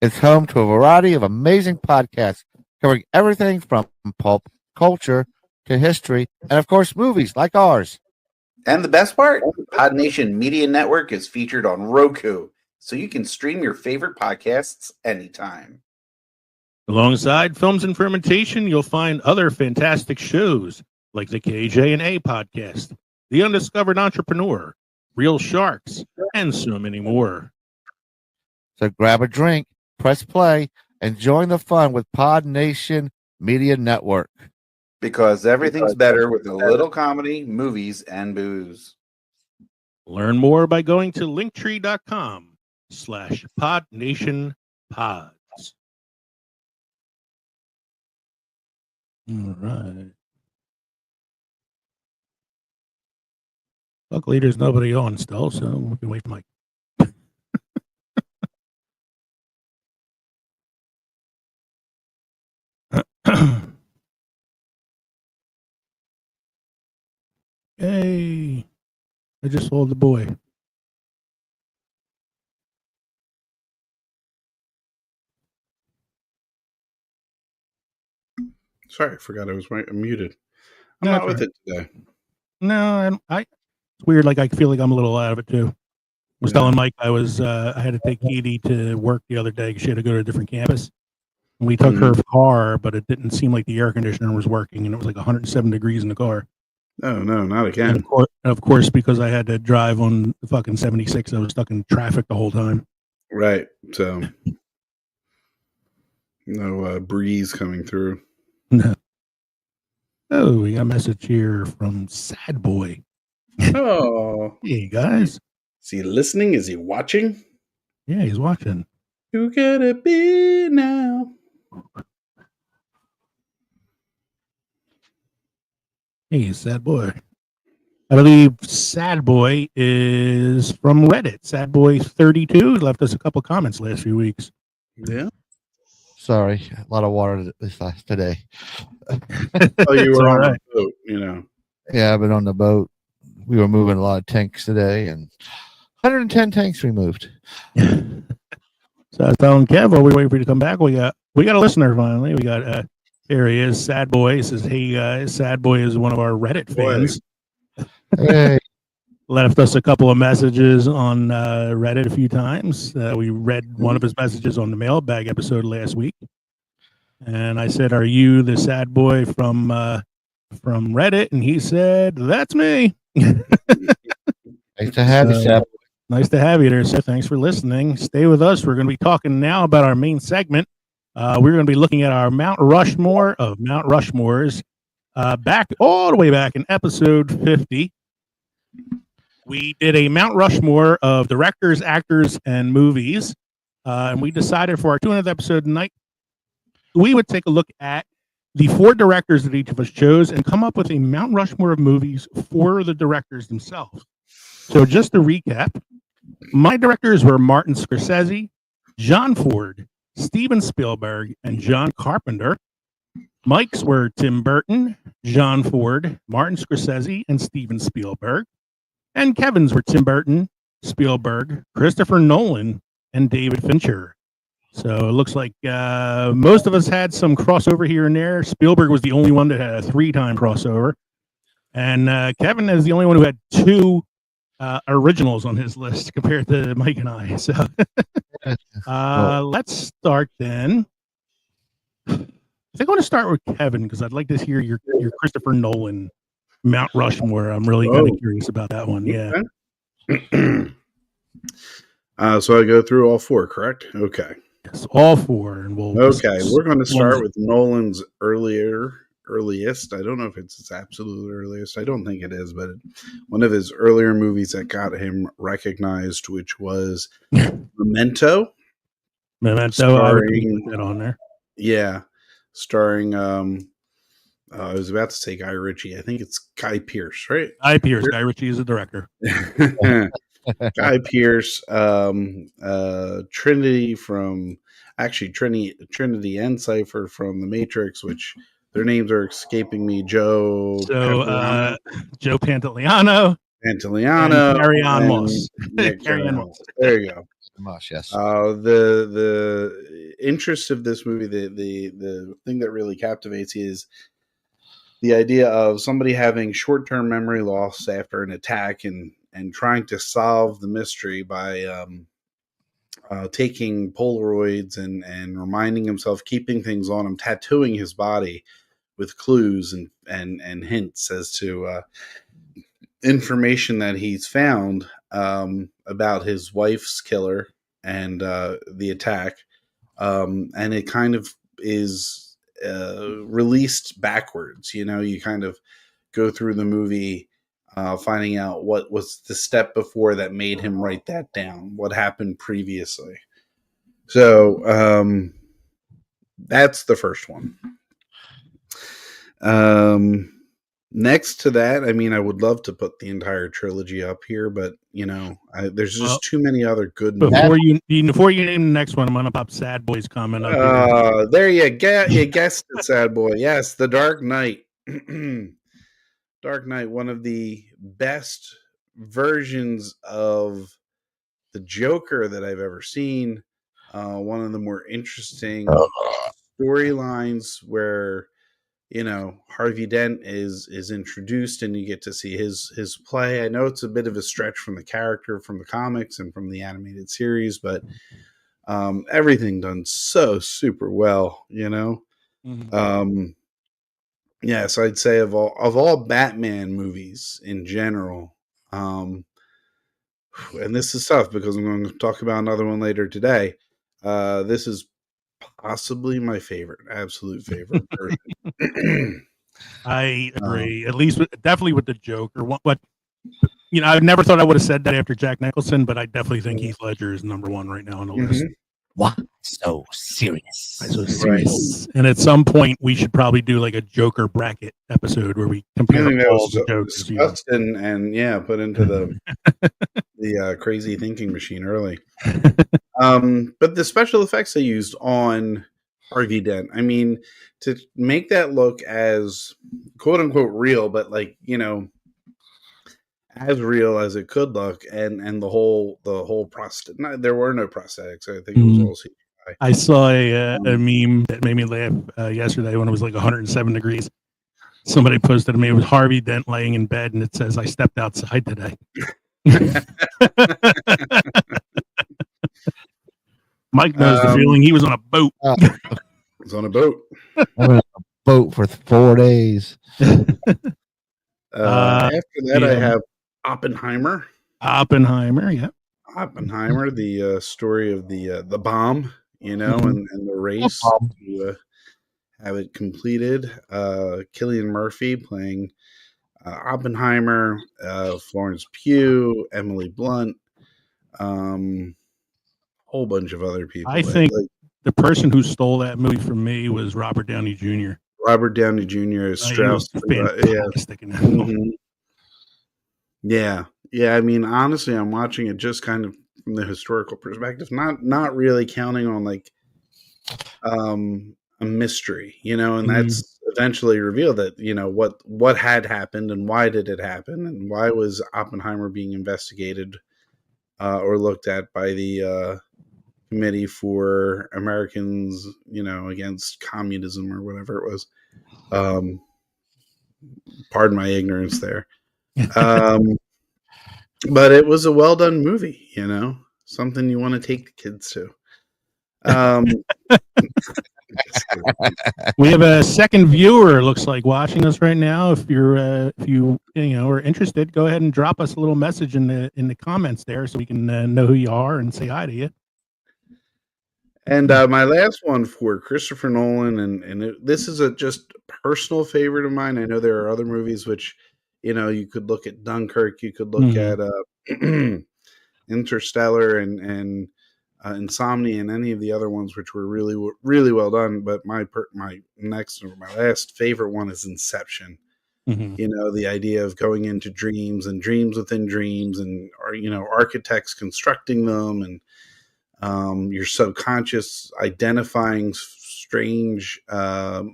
It's home to a variety of amazing podcasts covering everything from pulp culture to history and, of course, movies like ours. And the best part, Pod Nation Media Network is featured on Roku, so you can stream your favorite podcasts anytime. Alongside Films and Fermentation, you'll find other fantastic shows like the KJ&A podcast, The Undiscovered Entrepreneur, Real Sharks, and so many more. So grab a drink, press play, and join the fun with Pod Nation Media Network. Because everything's better with a little comedy, movies, and booze. Learn more by going to linktree.com/PodNationPods. All right. Luckily, there's nobody on still, so we can wait for Mike. Hey, I just saw the boy. Sorry, I forgot I was muted. I'm not with it today. No, it's weird. Like I feel like I'm a little out of it too. Was telling Mike I had to take Katie to work the other day. She had to go to a different campus. And we took her car, but it didn't seem like the air conditioner was working, and it was like 107 degrees in the car. Oh no, not And again. of course, because I had to drive on the fucking 76, I was stuck in traffic the whole time. Right. So no breeze coming through. No. Oh, we got a message here from Sad Boy. Oh, Hey guys. is he listening? Is he watching? Yeah, he's watching. Who could it be now? Hey, Sad Boy. I believe Sad Boy is from Reddit. Sad Boy 32 left us a couple comments last few weeks. Yeah. Sorry, a lot of water today. Oh, you It's were all on right. the boat, you know. Yeah, I've been on the boat. We were moving a lot of tanks today, and 110 tanks we moved. So I was telling Kev while we wait for you to come back, we got a listener finally. We got here he is, Sad Boy. He says, hey, Sad Boy is one of our Reddit Boy. fans. Hey, Left us a couple of messages on Reddit a few times. We read one of his messages on the mailbag episode last week. And I said, are you the Sad Boy from Reddit? And he said, that's me. nice to have you, Seth. Nice to have you there, sir. Thanks for listening. Stay with us. We're going to be talking now about our main segment. We're going to be looking at our Mount Rushmore of Mount Rushmores. Back all the way back in episode 50, we did a Mount Rushmore of directors, actors, and movies. And we decided for our 200th episode tonight, we would take a look at the 4 directors that each of us chose and come up with a Mount Rushmore of movies for the directors themselves. So just to recap, my directors were Martin Scorsese, John Ford, Steven Spielberg, and John Carpenter. Mike's were Tim Burton, John Ford, Martin Scorsese, and Steven Spielberg. And Kevin's were Tim Burton, Spielberg, Christopher Nolan, and David Fincher. So it looks like most of us had some crossover here and there. Spielberg was the only one that had a 3-time crossover. And Kevin is the only one who had 2 originals on his list compared to Mike and I. So let's start then. I think I want to start with Kevin because I'd like to hear your Christopher Nolan Mount Rushmore. I'm really kind of curious about that one. Yeah. So I go through all 4, correct? Okay. Yes, all 4, and we'll. Okay, we're going to start with Nolan's earliest. I don't know if it's his absolute earliest. I don't think it is, but one of his earlier movies that got him recognized, which was Memento. Memento. I would put that on there. Yeah, starring. I was about to say Guy Ritchie. I think it's Guy Pearce, right? Guy Pearce. Guy Ritchie is the director. Guy Pearce, Trinity from Trinity and Cypher from The Matrix, which their names are escaping me. Joe Pantoliano, and Carrie-Anne Moss. Carrie-Anne Moss. There you go. Moss, yes. The interest of this movie, the thing that really captivates you is the idea of somebody having short-term memory loss after an attack and trying to solve the mystery by taking Polaroids and reminding himself, keeping things on him, tattooing his body with clues and hints as to information that he's found about his wife's killer and the attack. And it kind of is released backwards. You know, you kind of go through the movie finding out what was the step before that made him write that down, what happened previously. So that's the first one. Next to that, I mean, I would love to put the entire trilogy up here, but you know, there's just too many other good movies. Before you name the next one, I'm gonna pop Sad Boy's comment up. There you go. You guessed it, Sad Boy. Yes, The Dark Knight. Dark Knight, one of the best versions of the Joker that I've ever seen. One of the more interesting storylines where Harvey Dent is introduced and you get to see his play. I know it's a bit of a stretch from the character from the comics and from the animated series, but everything done so super well, Mhm. So I'd say of all Batman movies in general, and this is tough because I'm going to talk about another one later today. This is possibly my favorite, absolute favorite version. I agree. At least definitely with the Joker. What I never thought I would have said that after Jack Nicholson, but I definitely think Heath Ledger is number one right now on the list. Why so serious? Why so serious? And at some point, we should probably do like a Joker bracket episode where we I compare think that all was the Jokers. discussed and put into the crazy thinking machine early. But the special effects they used on Harvey Dent, I mean, to make that look as quote unquote real, but like, as real as it could look, and the whole there were no prosthetics. I think it was all CGI. I saw a meme that made me laugh yesterday when it was like 107 degrees. Somebody posted to me, it was Harvey Dent laying in bed, and it says, "I stepped outside today." Mike knows the feeling. He was on a boat. Was on a boat. On a boat for 4 days. After that, I have Oppenheimer. Yeah. Oppenheimer, the story of the bomb, and the race to have it completed. Cillian Murphy playing Oppenheimer, Florence Pugh, Emily Blunt, whole bunch of other people. I think the person who stole that movie from me was Robert Downey Jr. Robert Downey Jr. as Strauss. Fantastic in that film. Yeah. I mean, honestly, I'm watching it just kind of from the historical perspective, not really counting on like a mystery, and that's eventually revealed that what had happened and why did it happen and why was Oppenheimer being investigated or looked at by the Committee for Americans, against communism or whatever it was. Pardon my ignorance there. But it was a well done movie, something you want to take the kids to. We have a second viewer, looks like, watching us right now. If you are interested, go ahead and drop us a little message in the comments there so we can know who you are and say hi to you. And my last one for Christopher Nolan, and this is a just personal favorite of mine. I know there are other movies which, you could look at Dunkirk, you could look at Interstellar and Insomnia and any of the other ones which were really, really well done. But my next or my last favorite one is Inception. The idea of going into dreams and dreams within dreams and architects constructing them and your subconscious identifying strange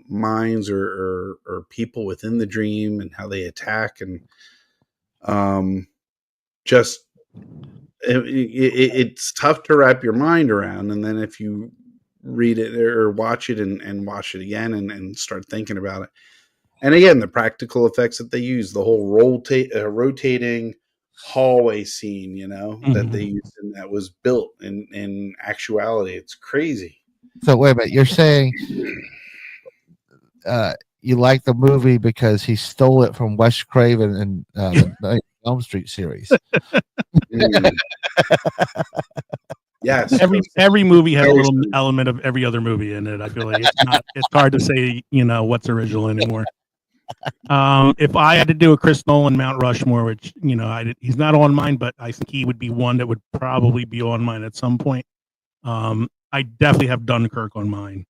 minds or people within the dream and how they attack and just it's tough to wrap your mind around. And then if you read it or watch it and watch it again and start thinking about it, and again the practical effects that they use, the whole rotating hallway scene, that they used and that was built in actuality. It's crazy. So wait a minute, you're saying you like the movie because he stole it from Wes Craven and the Elm Street series? Yes. Every movie has a little element of every other movie in it. I feel like it's hard to say, what's original anymore. If I had to do a Chris Nolan Mount Rushmore, which he's not on mine, but I think he would be one that would probably be on mine at some point. I definitely have Dunkirk on mine.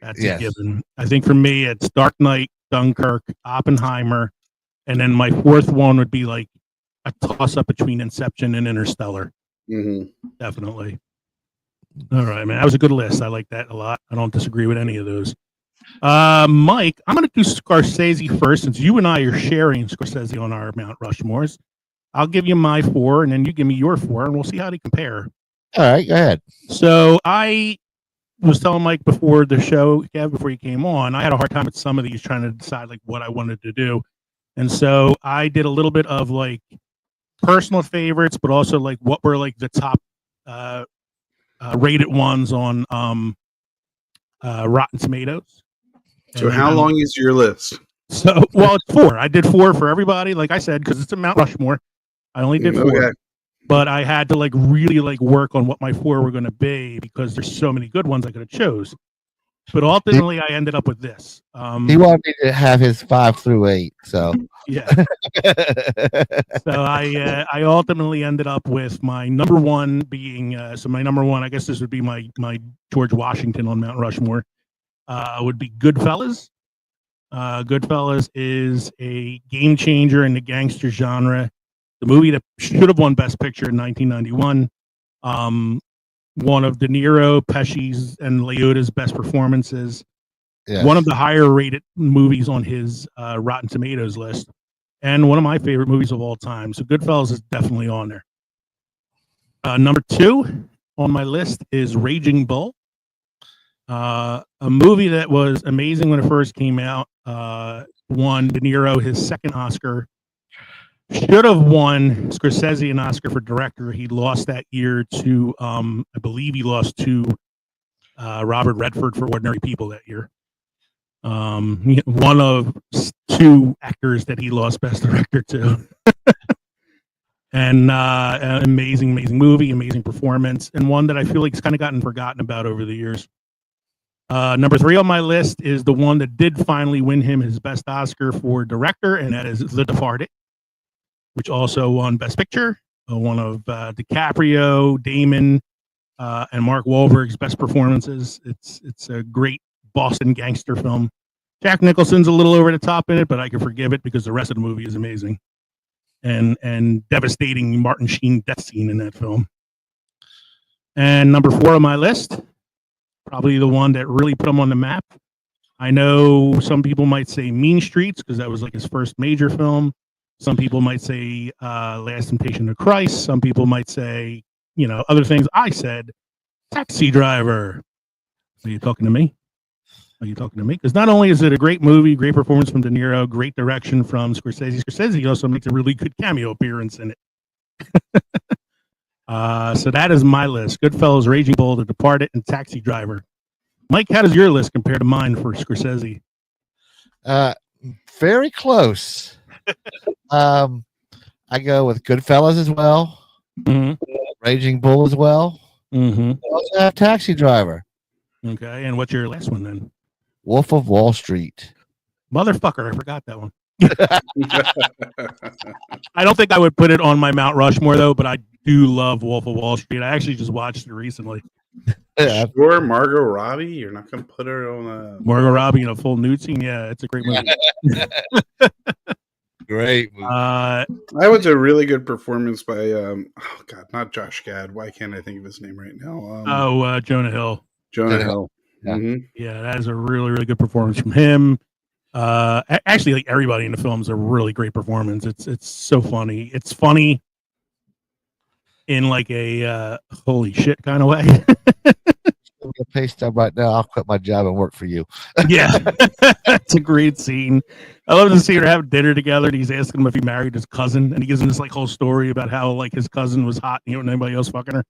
That's a given. I think for me, it's Dark Knight, Dunkirk, Oppenheimer, and then my fourth one would be like a toss up between Inception and Interstellar. Definitely. All right, man. That was a good list. I like that a lot. I don't disagree with any of those. Mike, I'm going to do Scorsese first since you and I are sharing Scorsese on our Mount Rushmores. I'll give you my 4 and then you give me your 4 and we'll see how they compare. All right, go ahead. So I was telling Mike before the show, Kev, before you came on, I had a hard time with some of these trying to decide like what I wanted to do. And so I did a little bit of like personal favorites, but also like what were like the top rated ones on Rotten Tomatoes. So how long is your list? So, well, it's 4. I did 4 for everybody, like I said, because it's a Mount Rushmore. I only did 4. Okay. But I had to like really like work on what my 4 were going to be because there's so many good ones I could have chose. But ultimately, I ended up with this. He wanted me to have his 5 through 8. So Yeah. So I ultimately ended up with my number 1 being so my number 1. I guess this would be my George Washington on Mount Rushmore. Would be Goodfellas. Goodfellas is a game changer in the gangster genre. The movie that should have won Best Picture in 1991. One of De Niro, Pesci's, and Liotta's best performances. yes. One of the higher rated movies on his Rotten Tomatoes list. And one of my favorite movies of all time. So Goodfellas is definitely on there. Number 2 on my list is Raging Bull. A movie that was amazing when it first came out. Won De Niro his second Oscar. Should have won Scorsese an Oscar for director. He lost that year to, I believe he lost to Robert Redford for Ordinary People that year. One of 2 actors that he lost Best Director to. And an amazing movie, amazing performance, and one that I feel like has kind of gotten forgotten about over the years. Number 3 on my list is the one that did finally win him his best Oscar for director, and that is The Departed, which also won Best Picture. One of DiCaprio, Damon, and Mark Wahlberg's best performances. It's a great Boston gangster film. Jack Nicholson's a little over the top in it, but I can forgive it because the rest of the movie is amazing. And devastating Martin Sheen death scene in that film. And number 4 on my list, probably the one that really put him on the map. I know some people might say Mean Streets because that was like his first major film. Some people might say Last Temptation of Christ. Some people might say, other things. I said Taxi Driver. Are you talking to me? Because not only is it a great movie, great performance from De Niro, great direction from Scorsese. Scorsese also makes a really good cameo appearance in it. So that is my list. Goodfellas, Raging Bull, The Departed, and Taxi Driver. Mike, how does your list compare to mine for Scorsese? Very close. I go with Goodfellas as well. Mm-hmm. Raging Bull as well. Mm-hmm. I also have Taxi Driver. Okay, and what's your last one then? Wolf of Wall Street. Motherfucker, I forgot that one. I don't think I would put it on my Mount Rushmore though, but I do love Wolf of Wall Street. I actually just watched it recently. Yeah. Sure, Margot Robbie. You're not going to put her on a Margot Robbie in a full nude scene. Yeah, it's a great movie. Great movie. That was a really good performance by not Josh Gad. Why can't I think of his name right now? Jonah Hill. Jonah Hill. Yeah. Mhm. Yeah, that is a really, really good performance from him. Actually, like everybody in the film is a really great performance. It's so funny. It's funny in like a holy shit kind of way. A pay stub right now. I'll quit my job and work for you. Yeah, it's a great scene. I love to see her have dinner together. And he's asking him if he married his cousin, and he gives him this like whole story about how like his cousin was hot, and anybody else fucking her.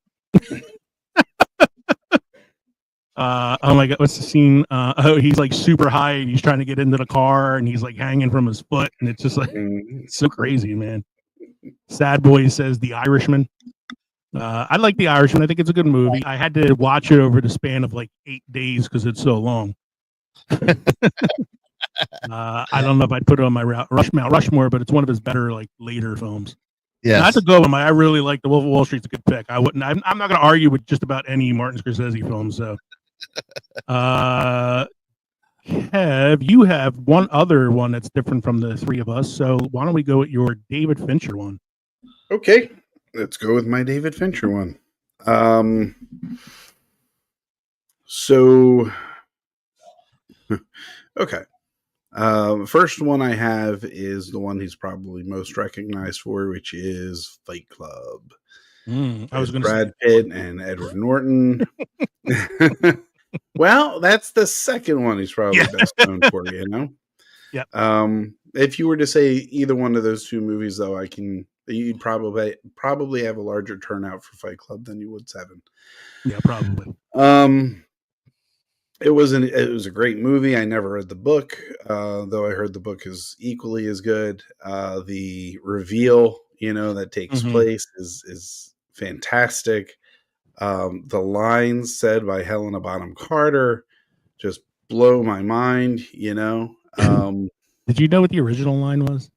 Oh my god, what's the scene? He's like super high and he's trying to get into the car and he's like hanging from his foot, and it's just like it's so crazy, man. Sad Boy says The Irishman. I like The Irishman. I think it's a good movie. I had to watch it over the span of like 8 days because it's so long. I don't know if I'd put it on my Mount Rushmore, but it's one of his better like later films. Yeah, Not to go one. I really like The Wolf of Wall Street's a good pick. I wouldn't. I'm not going to argue with just about any Martin Scorsese film. So, Kev, you have one other one that's different from the 3 of us. So why don't we go with your David Fincher one? Okay, let's go with my David Fincher one. Okay. First one I have is the one he's probably most recognized for, which is Fight Club. I was going to Brad Pitt and Edward Norton. Well, that's the second one he's probably Yeah. best known for, you know? Yep. If you were to say either one of those two movies, though, you'd probably have a larger turnout for Fight Club than you would Seven. Yeah, probably. It was a great movie. I never read the book, though I heard the book is equally as good. The reveal, that takes place is fantastic. The lines said by Helena Bonham Carter just blow my mind, Did you know what the original line was?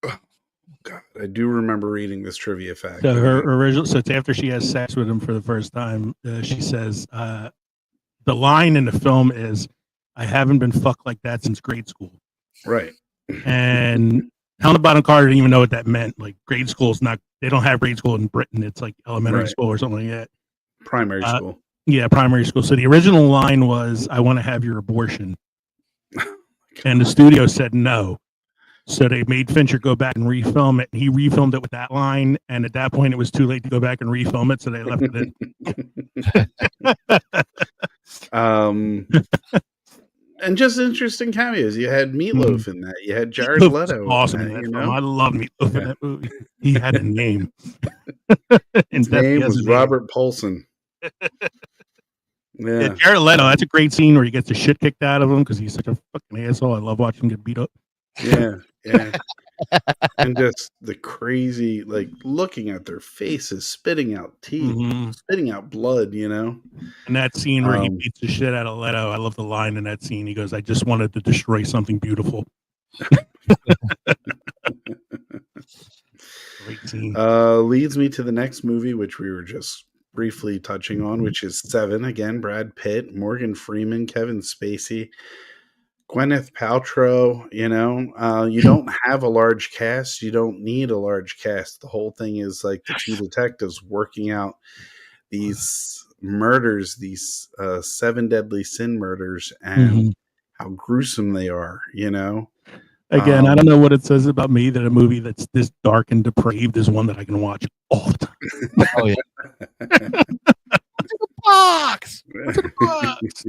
God, I do remember reading this trivia fact. So her original. So it's after she has sex with him for the first time. She says the line in the film is, "I haven't been fucked like that since grade school." Right. And Helena Bonham Carter didn't even know what that meant. Like grade school is not. They don't have grade school in Britain. It's like elementary Right. school or something like that. Primary school. Yeah, primary school. So the original line was, "I want to have your abortion," and the studio said no. So they made Fincher go back and refilm it. And he refilmed it with that line, and at that point, it was too late to go back and refilm it. So they left it in. And just interesting cameos. You had Meatloaf in that. You had Jared Meatloaf was Leto. awesome in in that, that film. I love Meatloaf in that movie. He had a name. His name was Robert Paulson. Yeah, Yeah. Jared Leto. That's a great scene where he gets the shit kicked out of him because he's such a fucking asshole. I love watching him get beat up. Yeah. And just the crazy, like looking at their faces, spitting out teeth, spitting out blood, And that scene where he beats the shit out of Leto, I love the line in that scene. He goes, "I just wanted to destroy something beautiful." Great scene. Leads me to the next movie, which we were just briefly touching on, which is Seven. Again, Brad Pitt, Morgan Freeman, Kevin Spacey, Gwyneth Paltrow. You don't have a large cast. You don't need a large cast. The whole thing is like the two detectives working out these murders, these 7 deadly sin murders, and how gruesome they are. Again, I don't know what it says about me that a movie that's this dark and depraved is one that I can watch all the time. Oh yeah. What's in the box? What's in the box?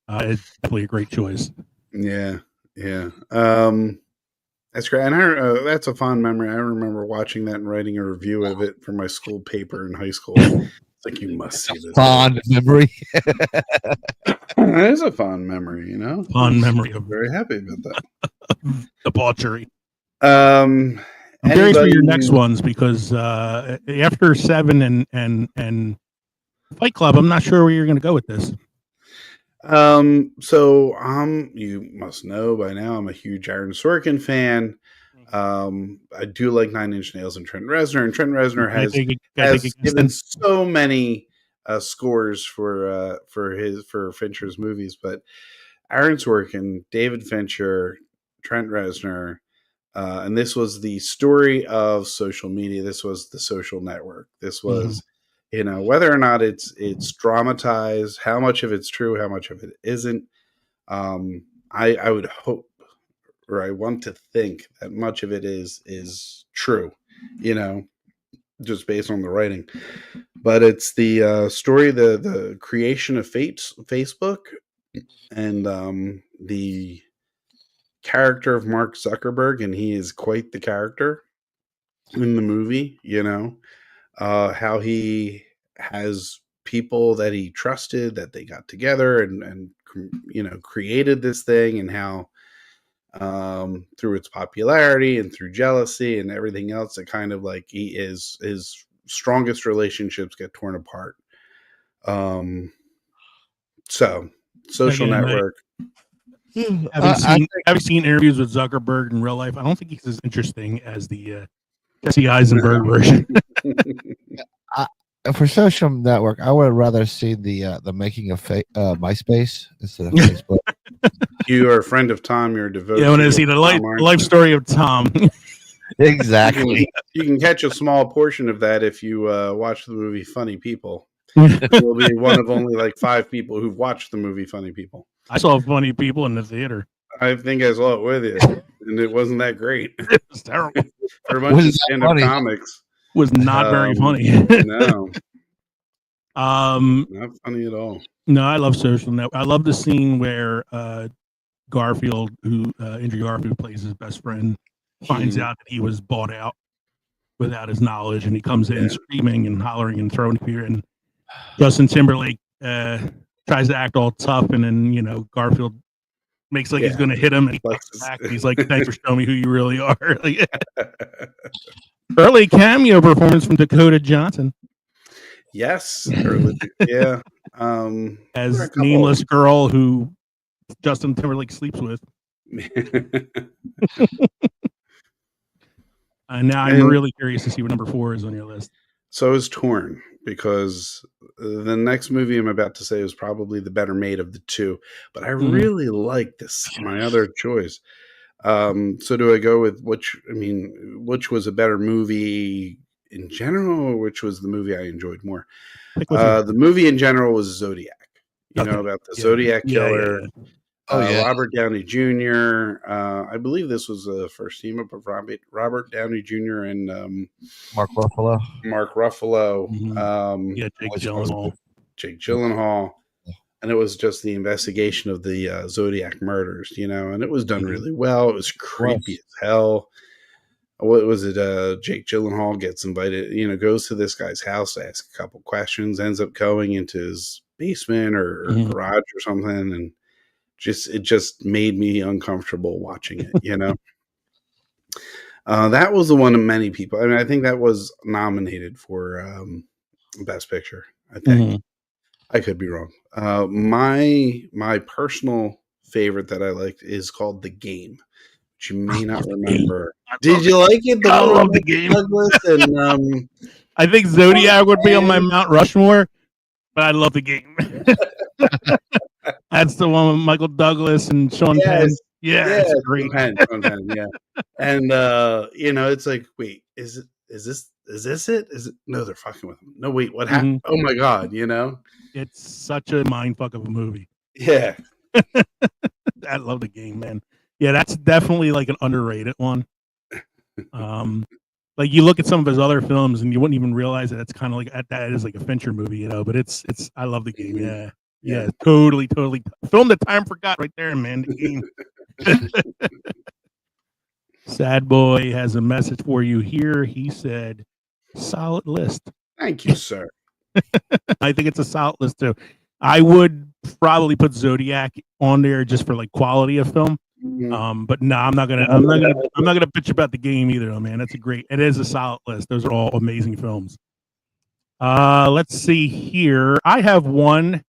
It's definitely a great choice. Yeah. That's great. And that's a fond memory. I remember watching that and writing a review of it for my school paper in high school. It's like, you must see this. Fond memory. It is a fond memory, Fond memory of I'm very happy about that. debauchery. I'm curious for your next Anybody- ones because after Seven and Fight Club, I'm not sure where you're going to go with this. You must know by now, I'm a huge Aaron Sorkin fan. I do like Nine Inch Nails and Trent Reznor, and Trent Reznor has given so many scores for Fincher's movies, but Aaron Sorkin, David Fincher, Trent Reznor, and this was the story of social media. This was The Social Network. This was whether or not it's dramatized, how much of it's true, how much of it isn't. I would hope, or I want to think that much of it is true, just based on the writing. But it's the story, the creation of Facebook, and the character of Mark Zuckerberg, and he is quite the character in the movie. How he has people that he trusted, that they got together and created this thing, and how through its popularity and through jealousy and everything else, that kind of like his strongest relationships get torn apart. So Social Network. Having seen interviews with Zuckerberg in real life, I don't think he's as interesting as the Jesse Eisenberg version. For Social Network, I would rather see the making of MySpace instead of Facebook. You are a friend of Tom. You're a devoted. Yeah, I want to see the life story of Tom. Exactly. You can catch a small portion of that if you watch the movie Funny People. You'll be one of only like 5 people who've watched the movie Funny People. I saw Funny People in the theater. I think I saw it with you, and it wasn't that great. It was terrible. For a bunch of stand-up comics, was not very funny. No. Not funny at all. No, I love Social Network. I love the scene where Garfield, Andrew Garfield plays his best friend, finds out that he was bought out without his knowledge, and he comes in screaming and hollering and throwing beer. And Justin Timberlake tries to act all tough, and then Garfield makes like he's going to hit him, and he fights back. And he's like, "Thanks for showing me who you really are." Early cameo performance from Dakota Johnson. Yes, yeah. As nameless girl who Justin Timberlake sleeps with. Now I'm really curious to see what number 4 is on your list. So I was torn because the next movie I'm about to say is probably the better made of the two, but I really like this, my other choice. So do I go with which was a better movie in general, or which was the movie I enjoyed more? The movie in general was Zodiac. You know about the Zodiac killer. Robert Downey Jr. I believe this was the first team up of Robert Downey Jr. and Mark Ruffalo. Jake Gyllenhaal. And it was just the investigation of the Zodiac murders, and it was done really well. It was creepy as hell. What was it? Jake Gyllenhaal gets invited, goes to this guy's house to ask a couple questions, ends up going into his basement or garage or something, and it just made me uncomfortable watching it, That was the one of many people. I mean, I think that was nominated for Best Picture. I think I could be wrong. My personal favorite that I liked is called The Game, which you may not remember. Did you like it? I love The Game. And, I think Zodiac would be on my Mount Rushmore, but I love The Game. That's the one with Michael Douglas and Sean Penn. Yeah, it's great. Sean Penn, yeah. And it's like, wait, is this it? Is it? No, they're fucking with him. No, wait, what happened? Oh my god, It's such a mindfuck of a movie. Yeah. I love The Game, man. Yeah, that's definitely like an underrated one. Like you look at some of his other films and you wouldn't even realize that it's kind of like that is like a Fincher movie, but it's I love The Game. Yeah, totally. Film that time forgot right there, man. The Game. Sad Boy has a message for you here. He said, "Solid list." Thank you, sir. I think it's a solid list too. I would probably put Zodiac on there just for like quality of film. But no, I'm not gonna bitch about The Game either, though, man. It is a solid list. Those are all amazing films. Let's see here. I have one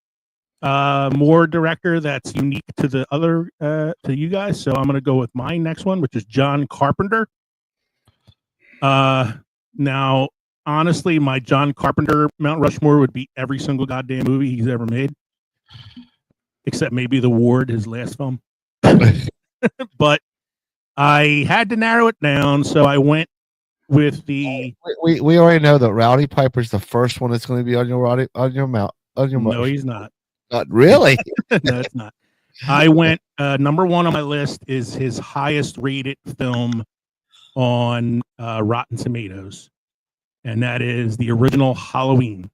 more director that's unique to the other to you guys, so I'm gonna go with my next one, which is John Carpenter. Now, honestly, my John Carpenter Mount Rushmore would be every single goddamn movie he's ever made, except maybe The Ward, his last film. But I had to narrow it down, so I went with the. We already know that Rowdy Piper's the first one that's going to be on your mount. No, he's not. Not really. No, it's not. I went number 1 on my list is his highest rated film on Rotten Tomatoes, and that is the original Halloween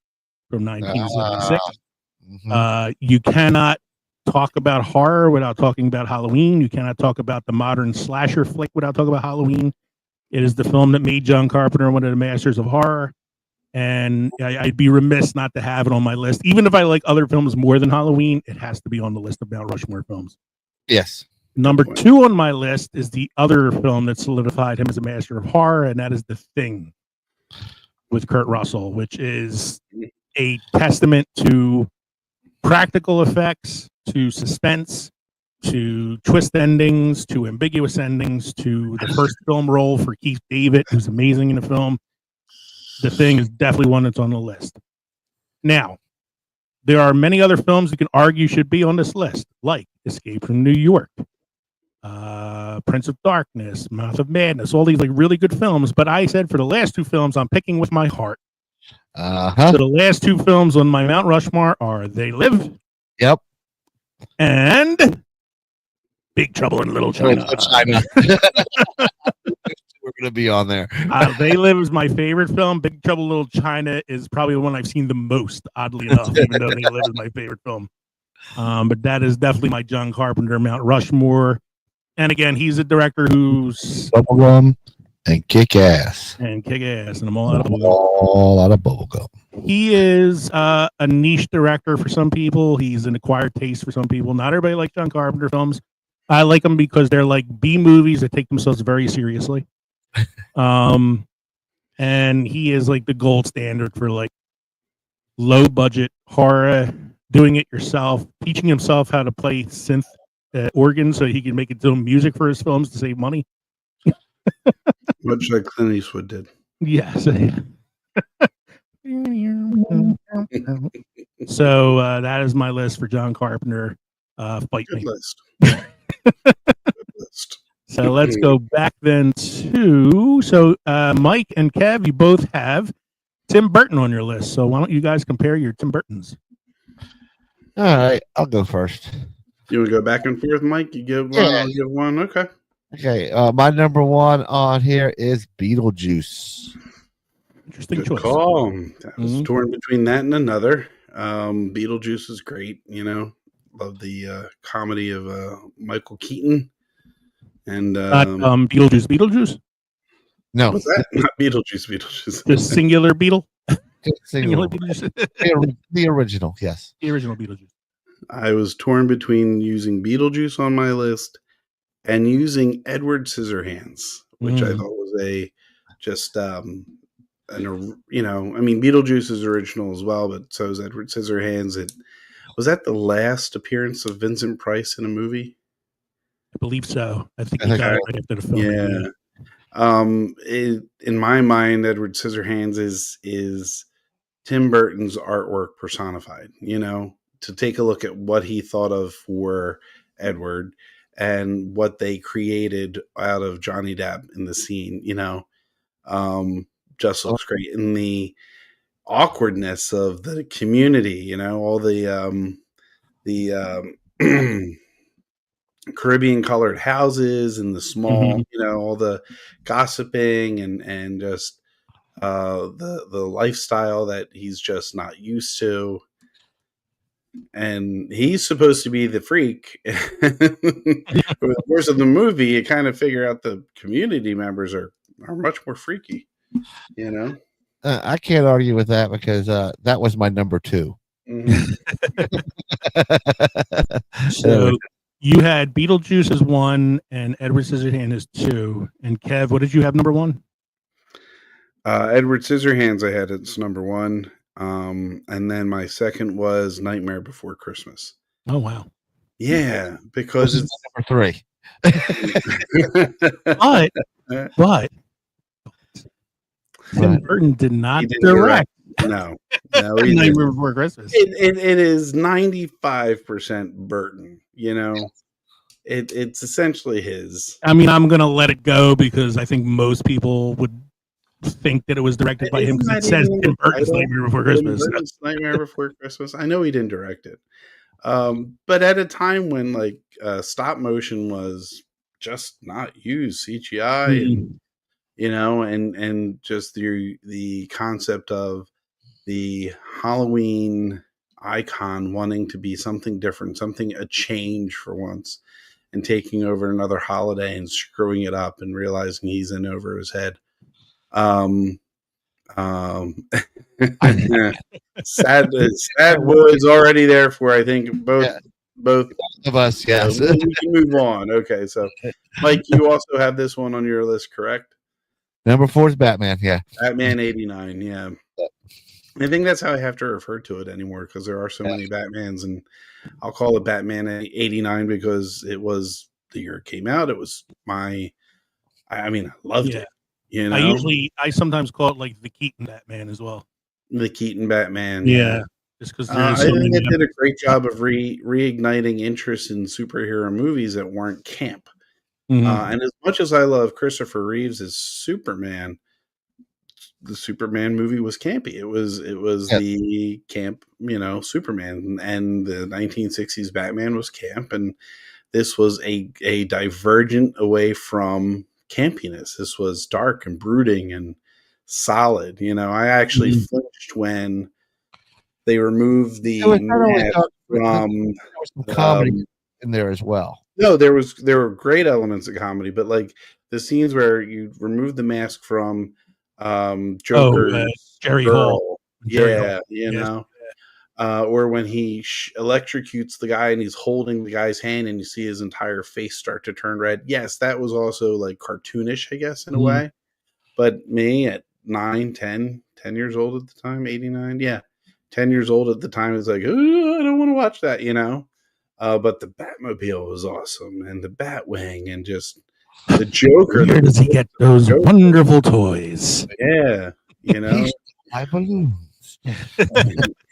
from 1976. You cannot talk about horror without talking about Halloween. You cannot talk about the modern slasher flick without talking about Halloween. It is the film that made John Carpenter one of the masters of horror, and I'd be remiss not to have it on my list. Even if I like other films more than Halloween, it has to be on the list of Mount Rushmore films. Yes. Number 2 on my list is the other film that solidified him as a master of horror, and that is The Thing with Kurt Russell, which is a testament to practical effects, to suspense, to twist endings, to ambiguous endings, to the first film role for Keith David, who's amazing in the film. The Thing is definitely one that's on the list. Now, there are many other films you can argue should be on this list, like Escape from New York, Prince of Darkness, Mouth of Madness, all these like really good films. But I said for the last 2 films, I'm picking with my heart. So the last 2 films on my Mount Rushmore are They Live. Yep. And Big Trouble in Little China. China. We're gonna be on there. They Live is my favorite film. Big Trouble in Little China is probably the one I've seen the most, oddly enough, even though They Live is my favorite film. But that is definitely my John Carpenter Mount Rushmore. And again, he's a director who's Bubblegum and Kick Ass. and kick ass, and I'm all out of All out of bubblegum. He is a niche director for some people. He's an acquired taste for some people. Not everybody likes John Carpenter films. I like them because they're like B movies that take themselves very seriously. And he is like the gold standard for like low budget horror, doing it yourself, teaching himself how to play synth organ so he can make his own music for his films to save money. Much like Clint Eastwood did. Yes. So that is my list for John Carpenter. Fight Good me. list. Good list. So let's go back then to Mike and Kev. You both have Tim Burton on your list. So why don't you guys compare your Tim Burtons? All right, I'll go first. You want to go back and forth, Mike? You give one, I'll give one. Okay. Okay, my number one on here is Beetlejuice. Interesting Good choice. call. I was Mhm. torn between that and another. Beetlejuice is great. You know, love the comedy of Michael Keaton. And Beetlejuice. Beetlejuice. No, what's that? Not Beetlejuice. Beetlejuice. The singular Beetle. Singular single. Beetlejuice. The original, yes. The original Beetlejuice. I was torn between using Beetlejuice on my list and using Edward Scissorhands, which I thought was Beetlejuice is original as well, but so is Edward Scissorhands. Was that the last appearance of Vincent Price in a movie? I believe so. I think I he think got I- it right after the film. Yeah. In my mind, Edward Scissorhands is Tim Burton's artwork personified. You know, to take a look at what he thought of for Edward and what they created out of Johnny Depp in the scene, you know, just looks great. And the awkwardness of the community, you know, all the Caribbean colored houses and the small, Mhm. you know, all the gossiping and just the lifestyle that he's just not used to. And he's supposed to be the freak. Over the course of the movie, you kind of figure out the community members are much more freaky, you know? I can't argue with that because that was my number two. Mhm. So you had Beetlejuice as one and Edward Scissorhands as two. And Kev, what did you have number one? Edward Scissorhands I had as number one. And then my second was Nightmare Before Christmas. Oh, wow. Yeah, because This is number three. But Tim Right. Burton did not He didn't direct no, he didn't. Nightmare Before Christmas. It is 95% Burton, you know. It's essentially his. I mean, I'm going to let it go because I think most people would think that it was directed by him because it Isn't that says even in Tim the Burton's title? Nightmare Before Tim Christmas. Burton's Nightmare Before Christmas. I know he didn't direct it, but at a time when like stop motion was just not used, CGI, and you know, and just the concept of the Halloween icon wanting to be something different, a change for once, and taking over another holiday and screwing it up and realizing he's in over his head. Sad was already there for, I think, both Of us, yes. we can move on. Okay, so Mike, you also have this one on your list, correct? Number four is Batman. Yeah. Batman 89, yeah. I think that's how I have to refer to it anymore because there are so many Batmans, and I'll call it Batman 89 because it was the year it came out. It was I loved it. You know, I sometimes call it like the Keaton Batman as well. the Keaton Batman. Yeah. Just because I think it did a great job of reigniting interest in superhero movies that weren't camp. And as much as I love Christopher Reeves as Superman, the Superman movie was campy. It was the camp, you know, Superman, and the 1960s Batman was camp, and this was a divergent away from campiness. This was dark and brooding and solid. You know, I actually flinched when they removed the It was not only mask dark, from. there was some comedy in there as well. No, there were great elements of comedy, but like the scenes where you remove the mask from Joker's Jerry girl, Hall. Jerry yeah, Hall. you Yes. know, or when he electrocutes the guy and he's holding the guy's hand and you see his entire face start to turn red. Yes, that was also like cartoonish, I guess, in a way. But me at 10 years old at the time, 89, yeah, 10 years old at the time, is like, "Ooh, I don't want to watch that, you know. But the Batmobile was awesome, and the Batwing, and just the Joker. Where does he get those wonderful toys? Yeah, you know. My balloons.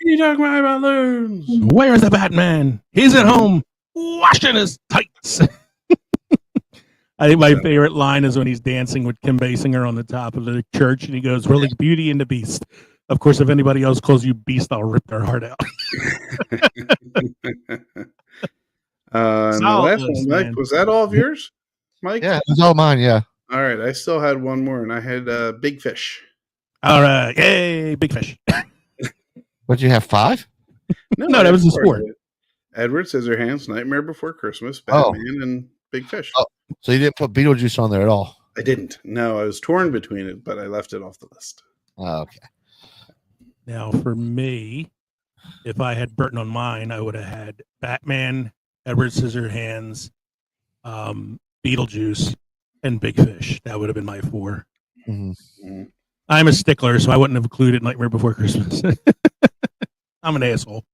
You talking about balloons? Where's the Batman? He's at home washing his tights. I think my favorite line is when he's dancing with Kim Basinger on the top of the church, and he goes, "We're like Beauty and the Beast." Of course, if anybody else calls you Beast, I'll rip their heart out. And the Solid last list, one, Mike, man. was that all of yours, Mike? Yeah, it was all mine. Yeah. All right, I still had one more, and I had Big Fish. All right, yay, Big Fish. What, you have 5? No, that was the sport. Edward Scissorhands, Nightmare Before Christmas, Oh. Batman, and Big Fish. Oh. So you didn't put Beetlejuice on there at all? I didn't. No, I was torn between it, but I left it off the list. Oh, okay. Now, for me, if I had Burton on mine, I would have had Batman, Edward Scissorhands, Beetlejuice, and Big Fish. That would have been my 4. Mhm. I'm a stickler, so I wouldn't have included Nightmare Before Christmas. I'm an asshole.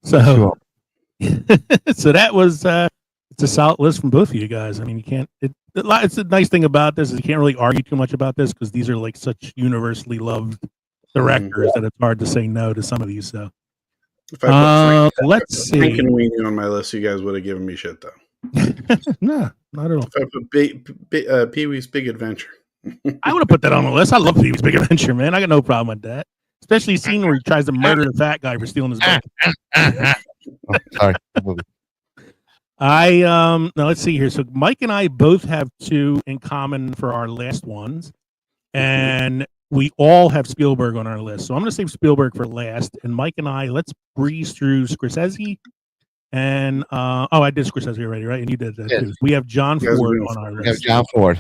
So, Sure. so that was it's a solid list from both of you guys. I mean, you can't. It's the nice thing about this is you can't really argue too much about this because these are like such universally loved directors that it's hard to say no to some of these. So, If I put let's Frank see. and Weenie on my list, you guys would have given me shit, though. No, not at all. If I put Pee-wee's Big Adventure. I would have put that on the list. I love Pee-wee's Big Adventure, man. I got no problem with that. Especially a scene where he tries to murder the fat guy for stealing his bike. Oh, sorry. Now let's see here. So Mike and I both have 2 in common for our last ones, and we all have Spielberg on our list. So I'm going to save Spielberg for last, and Mike and I, let's breeze through Scorsese. And I did Scorsese already, right? And you did that too. We have John You guys Ford are on our We have list. John Ford.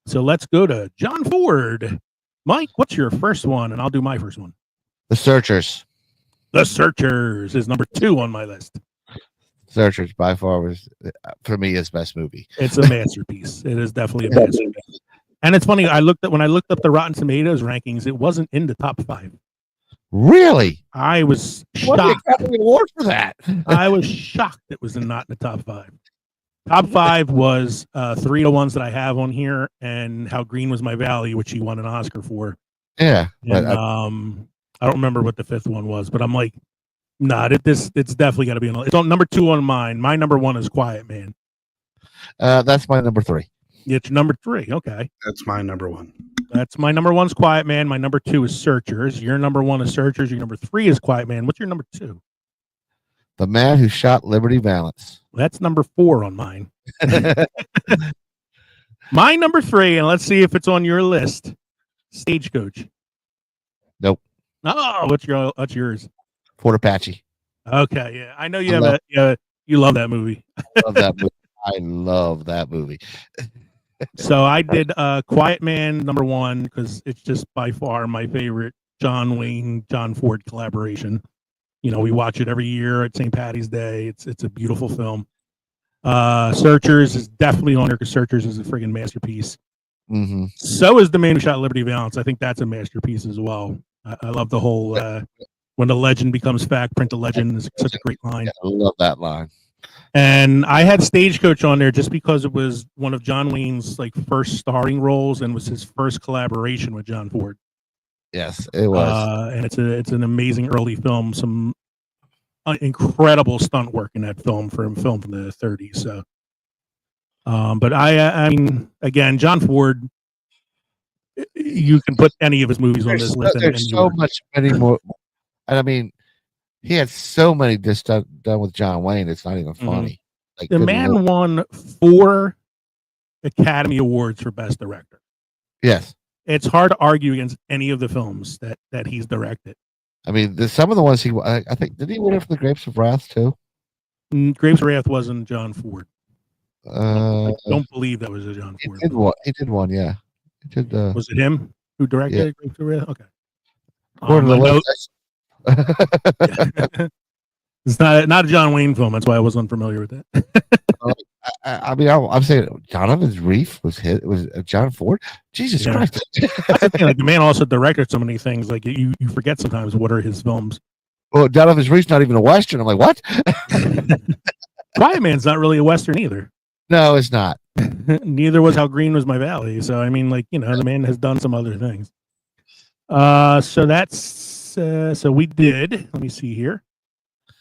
So let's go to John Ford. Mike, what's your first one? And I'll do my first one. The Searchers. The Searchers is number 2 on my list. Searchers by far was, for me, his best movie. It's a masterpiece. It is definitely a masterpiece. And it's funny. When I looked up the Rotten Tomatoes rankings, it wasn't in the top 5. Really? I was What the shocked. Academy Award for that? I was shocked it was not in the top 5. Top 5 was 3 of the ones that I have on here, and How Green Was My Valley, which he won an Oscar for. Yeah. But And, I don't remember what the 5th one was, but I'm like, nah, it's definitely got to be on. It's on number 2 on mine. My number 1 is Quiet Man. that's my number 3. It's number 3. Okay. That's my number 1. That's my number 1's Quiet Man. My number 2 is Searchers. Your number 1 is Searchers. Your number 3 is Quiet Man. What's your number 2? The Man Who Shot Liberty Valance. That's number 4 on mine. My number 3, and let's see if it's on your list. Stagecoach. Nope. Oh, what's yours? Fort Apache. Okay, yeah, I know you I have you love that movie. Love that movie. I love that movie. So I did Quiet Man number 1 because it's just by far my favorite John Wayne, John Ford collaboration. You know, we watch it every year at St. Patty's Day. It's a beautiful film. Searchers is definitely on there because Searchers is a friggin' masterpiece. Mm-hmm. So is The Man Who Shot Liberty Valance. I think that's a masterpiece as well. I love the whole when the legend becomes fact, print the legend is such a great line. Yeah, I love that line. And I had Stagecoach on there just because it was one of John Wayne's like first starring roles and was his first collaboration with John Ford. Yes, it was. And it's an amazing early film. Some incredible stunt work in that film from the 30s. So, but I mean, again, John Ford. You can put any of his movies on this list. There's so much many more. And I mean, he had so many just done with John Wayne. It's not even funny. Like, The good man Lord. won 4 Academy Awards for Best Director. Yes. It's hard to argue against any of the films that he's directed. I mean, some of the ones I think, did he win it for the Grapes of Wrath too? Grapes of Wrath wasn't John Ford. Uh, I don't believe that was a John he Ford. did film. one. He did one. Yeah. He did. Was it him who directed Grapes of Wrath? Okay. According to the I know- list, Yeah. It's not a John Wayne film. That's why I was unfamiliar with that. I mean, I'm saying Jonathan Reef was John Ford. Jesus Yeah. Christ! That's the thing. Like, the man also directed so many things. Like you forget sometimes what are his films. Well, Jonathan Reef's not even a Western. I'm like, what? Quiet Man's not really a Western either. No, it's not. Neither was How Green Was My Valley. So I mean, like, the man has done some other things. So that's so we did. Let me see here.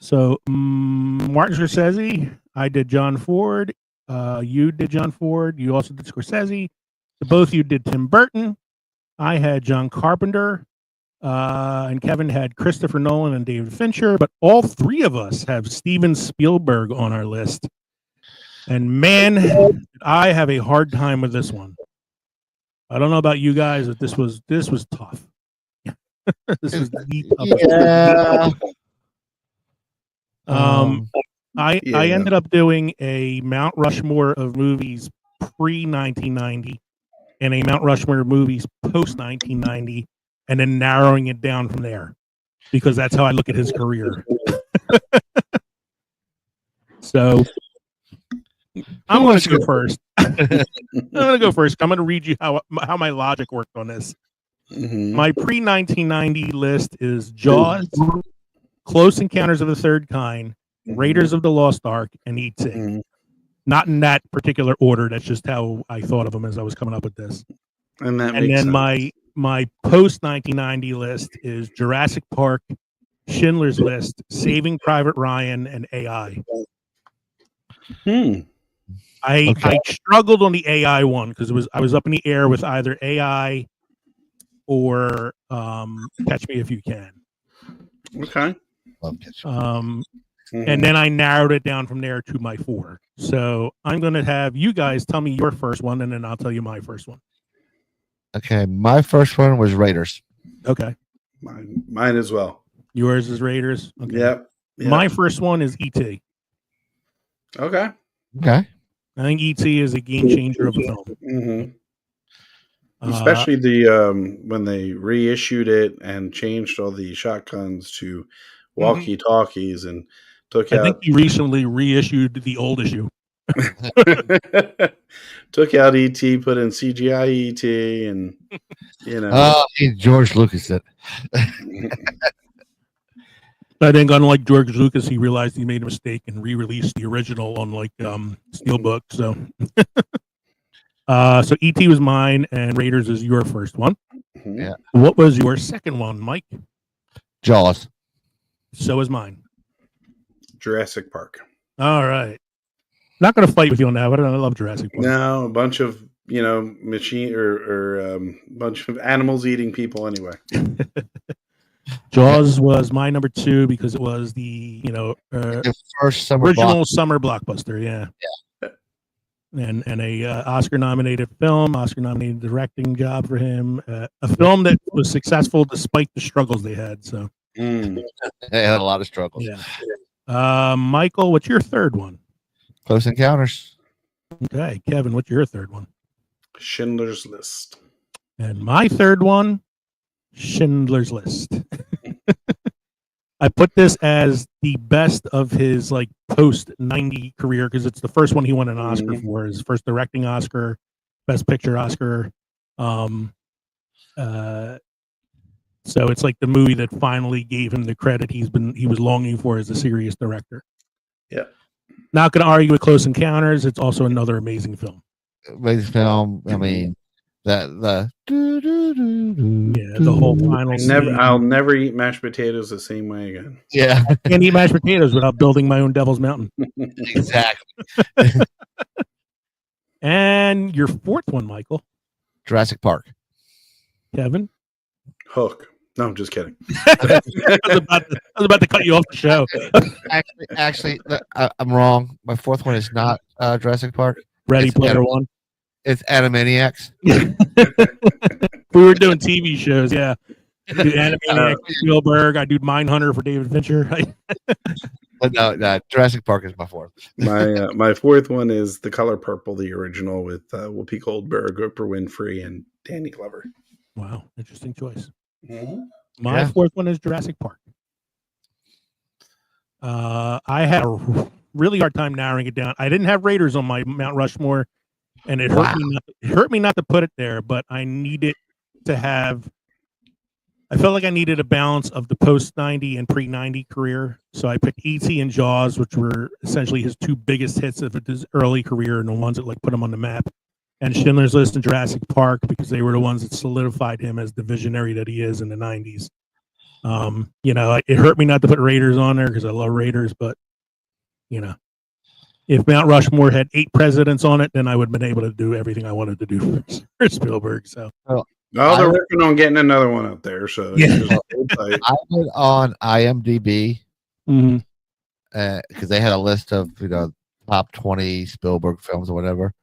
So Martin Scorsese, I did John Ford. You did John Ford. You also did Scorsese. Both of you did Tim Burton. I had John Carpenter. And Kevin had Christopher Nolan and David Fincher. But all 3 of us have Steven Spielberg on our list. And man, I have a hard time with this one. I don't know about you guys, but this was tough. This was the toughest. Yeah. I Yeah. ended up doing a Mount Rushmore of movies pre 1990 and a Mount Rushmore of movies post 1990, and then narrowing it down from there because that's how I look at his career. So I'm going to go first. I'm going to go first. I'm going to read you how my logic worked on this. Mhm. My pre 1990 list is Jaws, Close Encounters of the Third Kind, Raiders of the Lost Ark, and E.T. Mhm. Not in that particular order. That's just how I thought of them as I was coming up with this. And that And makes then sense. my post 1990 list is Jurassic Park, Schindler's List, Saving Private Ryan, and AI. Hmm. I Okay. struggled on the AI one because I was up in the air with either AI or Catch Me If You Can. Okay. Love Catch Me. Mhm. And then I narrowed it down from there to my 4. So I'm going to have you guys tell me your first one, and then I'll tell you my first one. Okay, my first one was Raiders. Okay. Mine as well. Yours is Raiders. Okay. Yep. My first one is E.T. Okay. Okay. I think E.T. is a game changer of a film. hmm Uh, Especially when they reissued it and changed all the shotguns to walkie talkies and took I think out he recently reissued the old issue. took out ET, put in CGI ET, and George Lucas it. I think, unlike George Lucas, he realized he made a mistake and re-released the original on Steelbook. So, so E.T. was mine, and Raiders is your first one. Yeah. What was your second one, Mike? Jaws. So is mine. Jurassic Park. All right. Not going to fight with you on that, but I love Jurassic Park. No, a bunch of machine or bunch of animals eating people anyway. Jaws was my number 2 because it was the The first summer original summer blockbuster. Yeah. And a Oscar nominated film, Oscar nominated directing job for him. A film that was successful despite the struggles they had. So Mm. They had a lot of struggles. yeah. Michael, what's your third one? Close Encounters. Okay, Kevin, what's your third one? Schindler's List. And my third one, Schindler's List. I put this as the best of his post 90 career because it's the first one he won an Oscar for, his first directing Oscar, best picture Oscar. So it's like the movie that finally gave him the credit he was longing for as a serious director. Yeah. Not going to argue with Close Encounters. It's also another amazing film. Amazing film. I mean, the whole final scene. I'll never eat mashed potatoes the same way again. Yeah, Can't eat mashed potatoes without building my own Devil's Mountain. exactly. And your fourth one, Michael. Jurassic Park. Kevin. Hook. No, I'm just kidding. I was about to cut you off the show. Actually, I'm wrong. My fourth one is not Jurassic Park. Ready It's Player Anim- One. It's Animaniacs. We were doing TV shows, yeah. I do Animaniacs, Spielberg. I do Mindhunter for David Fincher. But no, Jurassic Park is my fourth. My fourth one is The Color Purple, the original with Whoopi Goldberg, Oprah Winfrey, and Danny Glover. Wow, interesting choice. Mm-hmm. My Yeah. fourth one is Jurassic Park. I had a really hard time narrowing it down. I didn't have Raiders on my Mount Rushmore, and it hurt me not to put it there. But I needed to have. I felt like I needed a balance of the post 90 and pre 90 career, so I picked E.T. and Jaws, which were essentially his two biggest hits of his early career and the ones that like put him on the map. And Schindler's List and Jurassic Park because they were the ones that solidified him as the visionary that he is in the 90s. It hurt me not to put Raiders on there because I love Raiders, but if Mount Rushmore had 8 presidents on it, then I would have been able to do everything I wanted to do for Spielberg. So Oh, they're working on getting another one out there. So Yeah. just hold tight. I went on IMDb mhm. because they had a list of top 20 Spielberg films or whatever,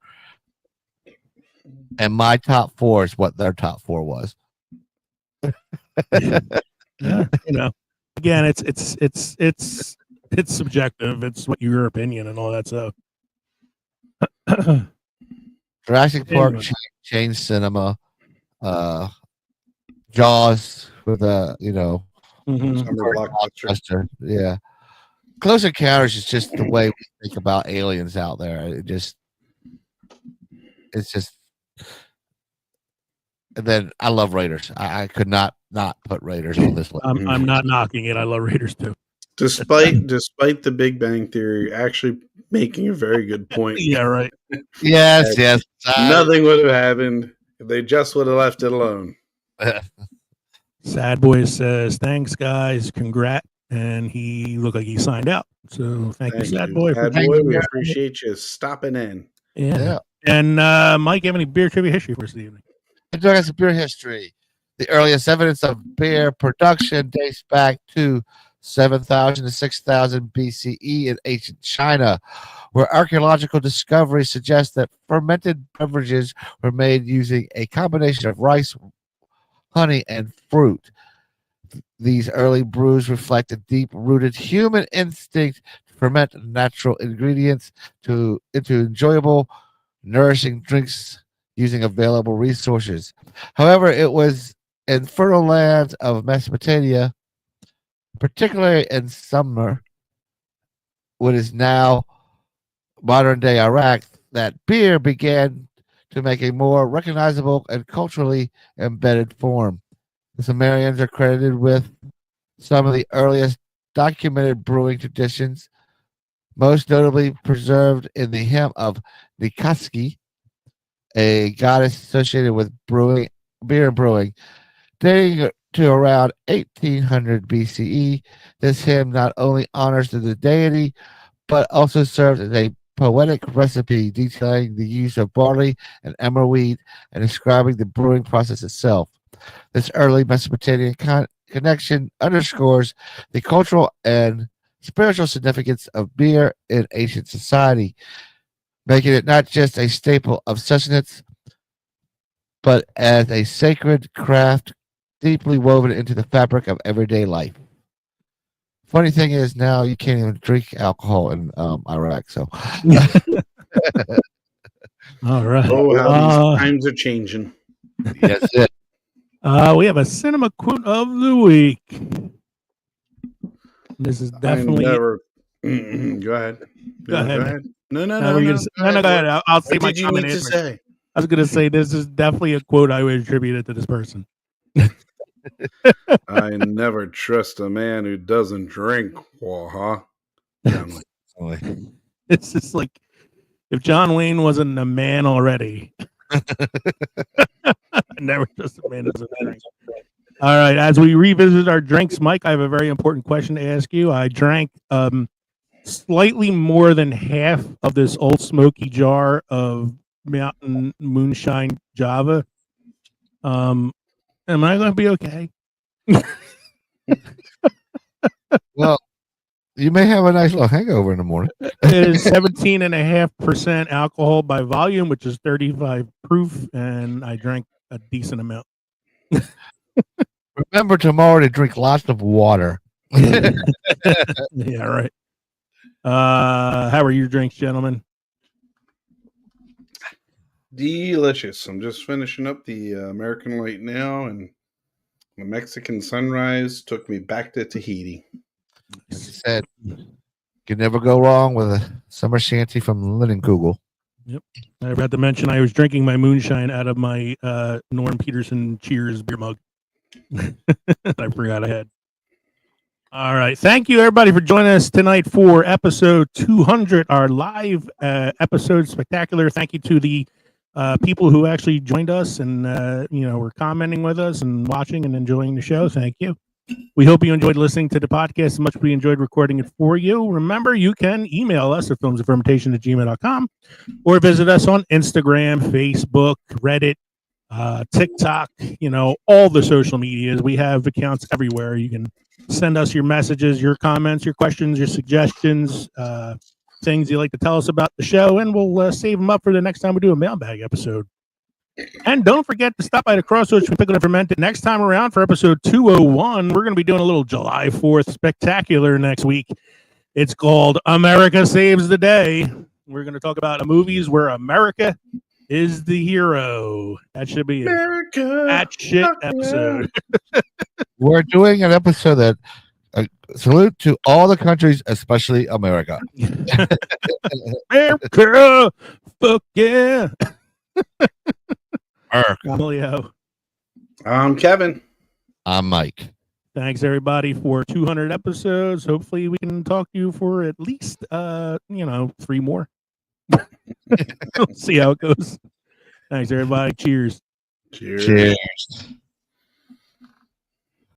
and my top 4 is what their top 4 was. Yeah, again, it's subjective. It's what your opinion and all that stuff. Jurassic Park Anyway. changed cinema. Jaws with a Mhm. Summer blockbuster. blockbuster. Yeah. Close Encounters is just the way we think about aliens out there. It's just. And then I love Raiders. I could not put Raiders on this list. I'm not knocking it. I love Raiders too. Despite the Big Bang Theory actually making a very good point, Yeah, right. Yes. nothing would have happened if they just would have left it alone. Sad Boy says, "Thanks, guys. Congrats." And he looked like he signed out. So thank you, Sad Boy. Sad Thank Boy. you. We appreciate you stopping in. Yeah. And Mike, you have any beer trivia history for us this evening? Enjoying some beer history. The earliest evidence of beer production dates back to 7,000 to 6,000 BCE in ancient China, where archaeological discoveries suggest that fermented beverages were made using a combination of rice, honey, and fruit. These early brews reflect a deep-rooted human instinct to ferment natural ingredients into enjoyable, nourishing drinks using available resources. However, it was in fertile lands of Mesopotamia, particularly in Sumer, what is now modern-day Iraq, that beer began to make a more recognizable and culturally embedded form. The Sumerians are credited with some of the earliest documented brewing traditions, most notably preserved in the hymn of Nikaski, a goddess associated with beer and brewing. Dating to around 1800 BCE, this hymn not only honors the deity, but also serves as a poetic recipe detailing the use of barley and emerald and describing the brewing process itself. This early Mesopotamian connection underscores the cultural and spiritual significance of beer in ancient society, making it not just a staple of sustenance, but as a sacred craft deeply woven into the fabric of everyday life. Funny thing is, now you can't even drink alcohol in Iraq. So, All right. Oh, how Uh, these times are changing. that's it. We have a cinema quote of the week. This is definitely. I never. Go ahead. Go ahead. No, No, go ahead. I'll say What my did you comment need to after. say? I was going to say this is definitely a quote I would attribute it to this person. I never trust a man who doesn't drink. Huh? It's just like if John Wayne wasn't a man already. Never trust a man who's a man. All right. As we revisit our drinks, Mike, I have a very important question to ask you. I drank slightly more than half of this Old Smoky jar of Mountain Moonshine Java. Am I going to be okay? Well, you may have a nice little hangover in the morning. It is 17.5% alcohol by volume, which is 35 proof, and I drank a decent amount. Remember tomorrow to drink lots of water. Yeah, right. How are your drinks, gentlemen? Delicious. I'm just finishing up the American Light now, and the Mexican Sunrise took me back to Tahiti. Like you said, you never go wrong with a summer shanty from Linnenkugel. I forgot to mention I was drinking my moonshine out of my Norm Peterson Cheers beer mug. I forgot I had. All right. Thank you, everybody, for joining us tonight for episode 200, our live episode spectacular. Thank you to the people who actually joined us and, were commenting with us and watching and enjoying the show. Thank you. We hope you enjoyed listening to the podcast as much as we enjoyed recording it for you. Remember, you can email us at filmsoffermentation@gmail.com or visit us on Instagram, Facebook, Reddit, TikTok, all the social medias. We have accounts everywhere. You can send us your messages, your comments, your questions, your suggestions, things you like to tell us about the show, and we'll save them up for the next time we do a mailbag episode. And don't forget to stop by the Crossroads from Pickled and Fermented next time around for episode 201. We're going to be doing a little July 4th spectacular next week. It's called America Saves the Day. We're going to talk about movies where America is the hero. That should be America. that shit episode. We're doing an episode that salute to all the countries, especially America. America, fuck yeah. America. I'm Kevin. I'm Mike. Thanks everybody for 200 episodes. Hopefully we can talk to you for at least 3 more. We'll see how it goes. Thanks everybody. Cheers. Cheers. Cheers.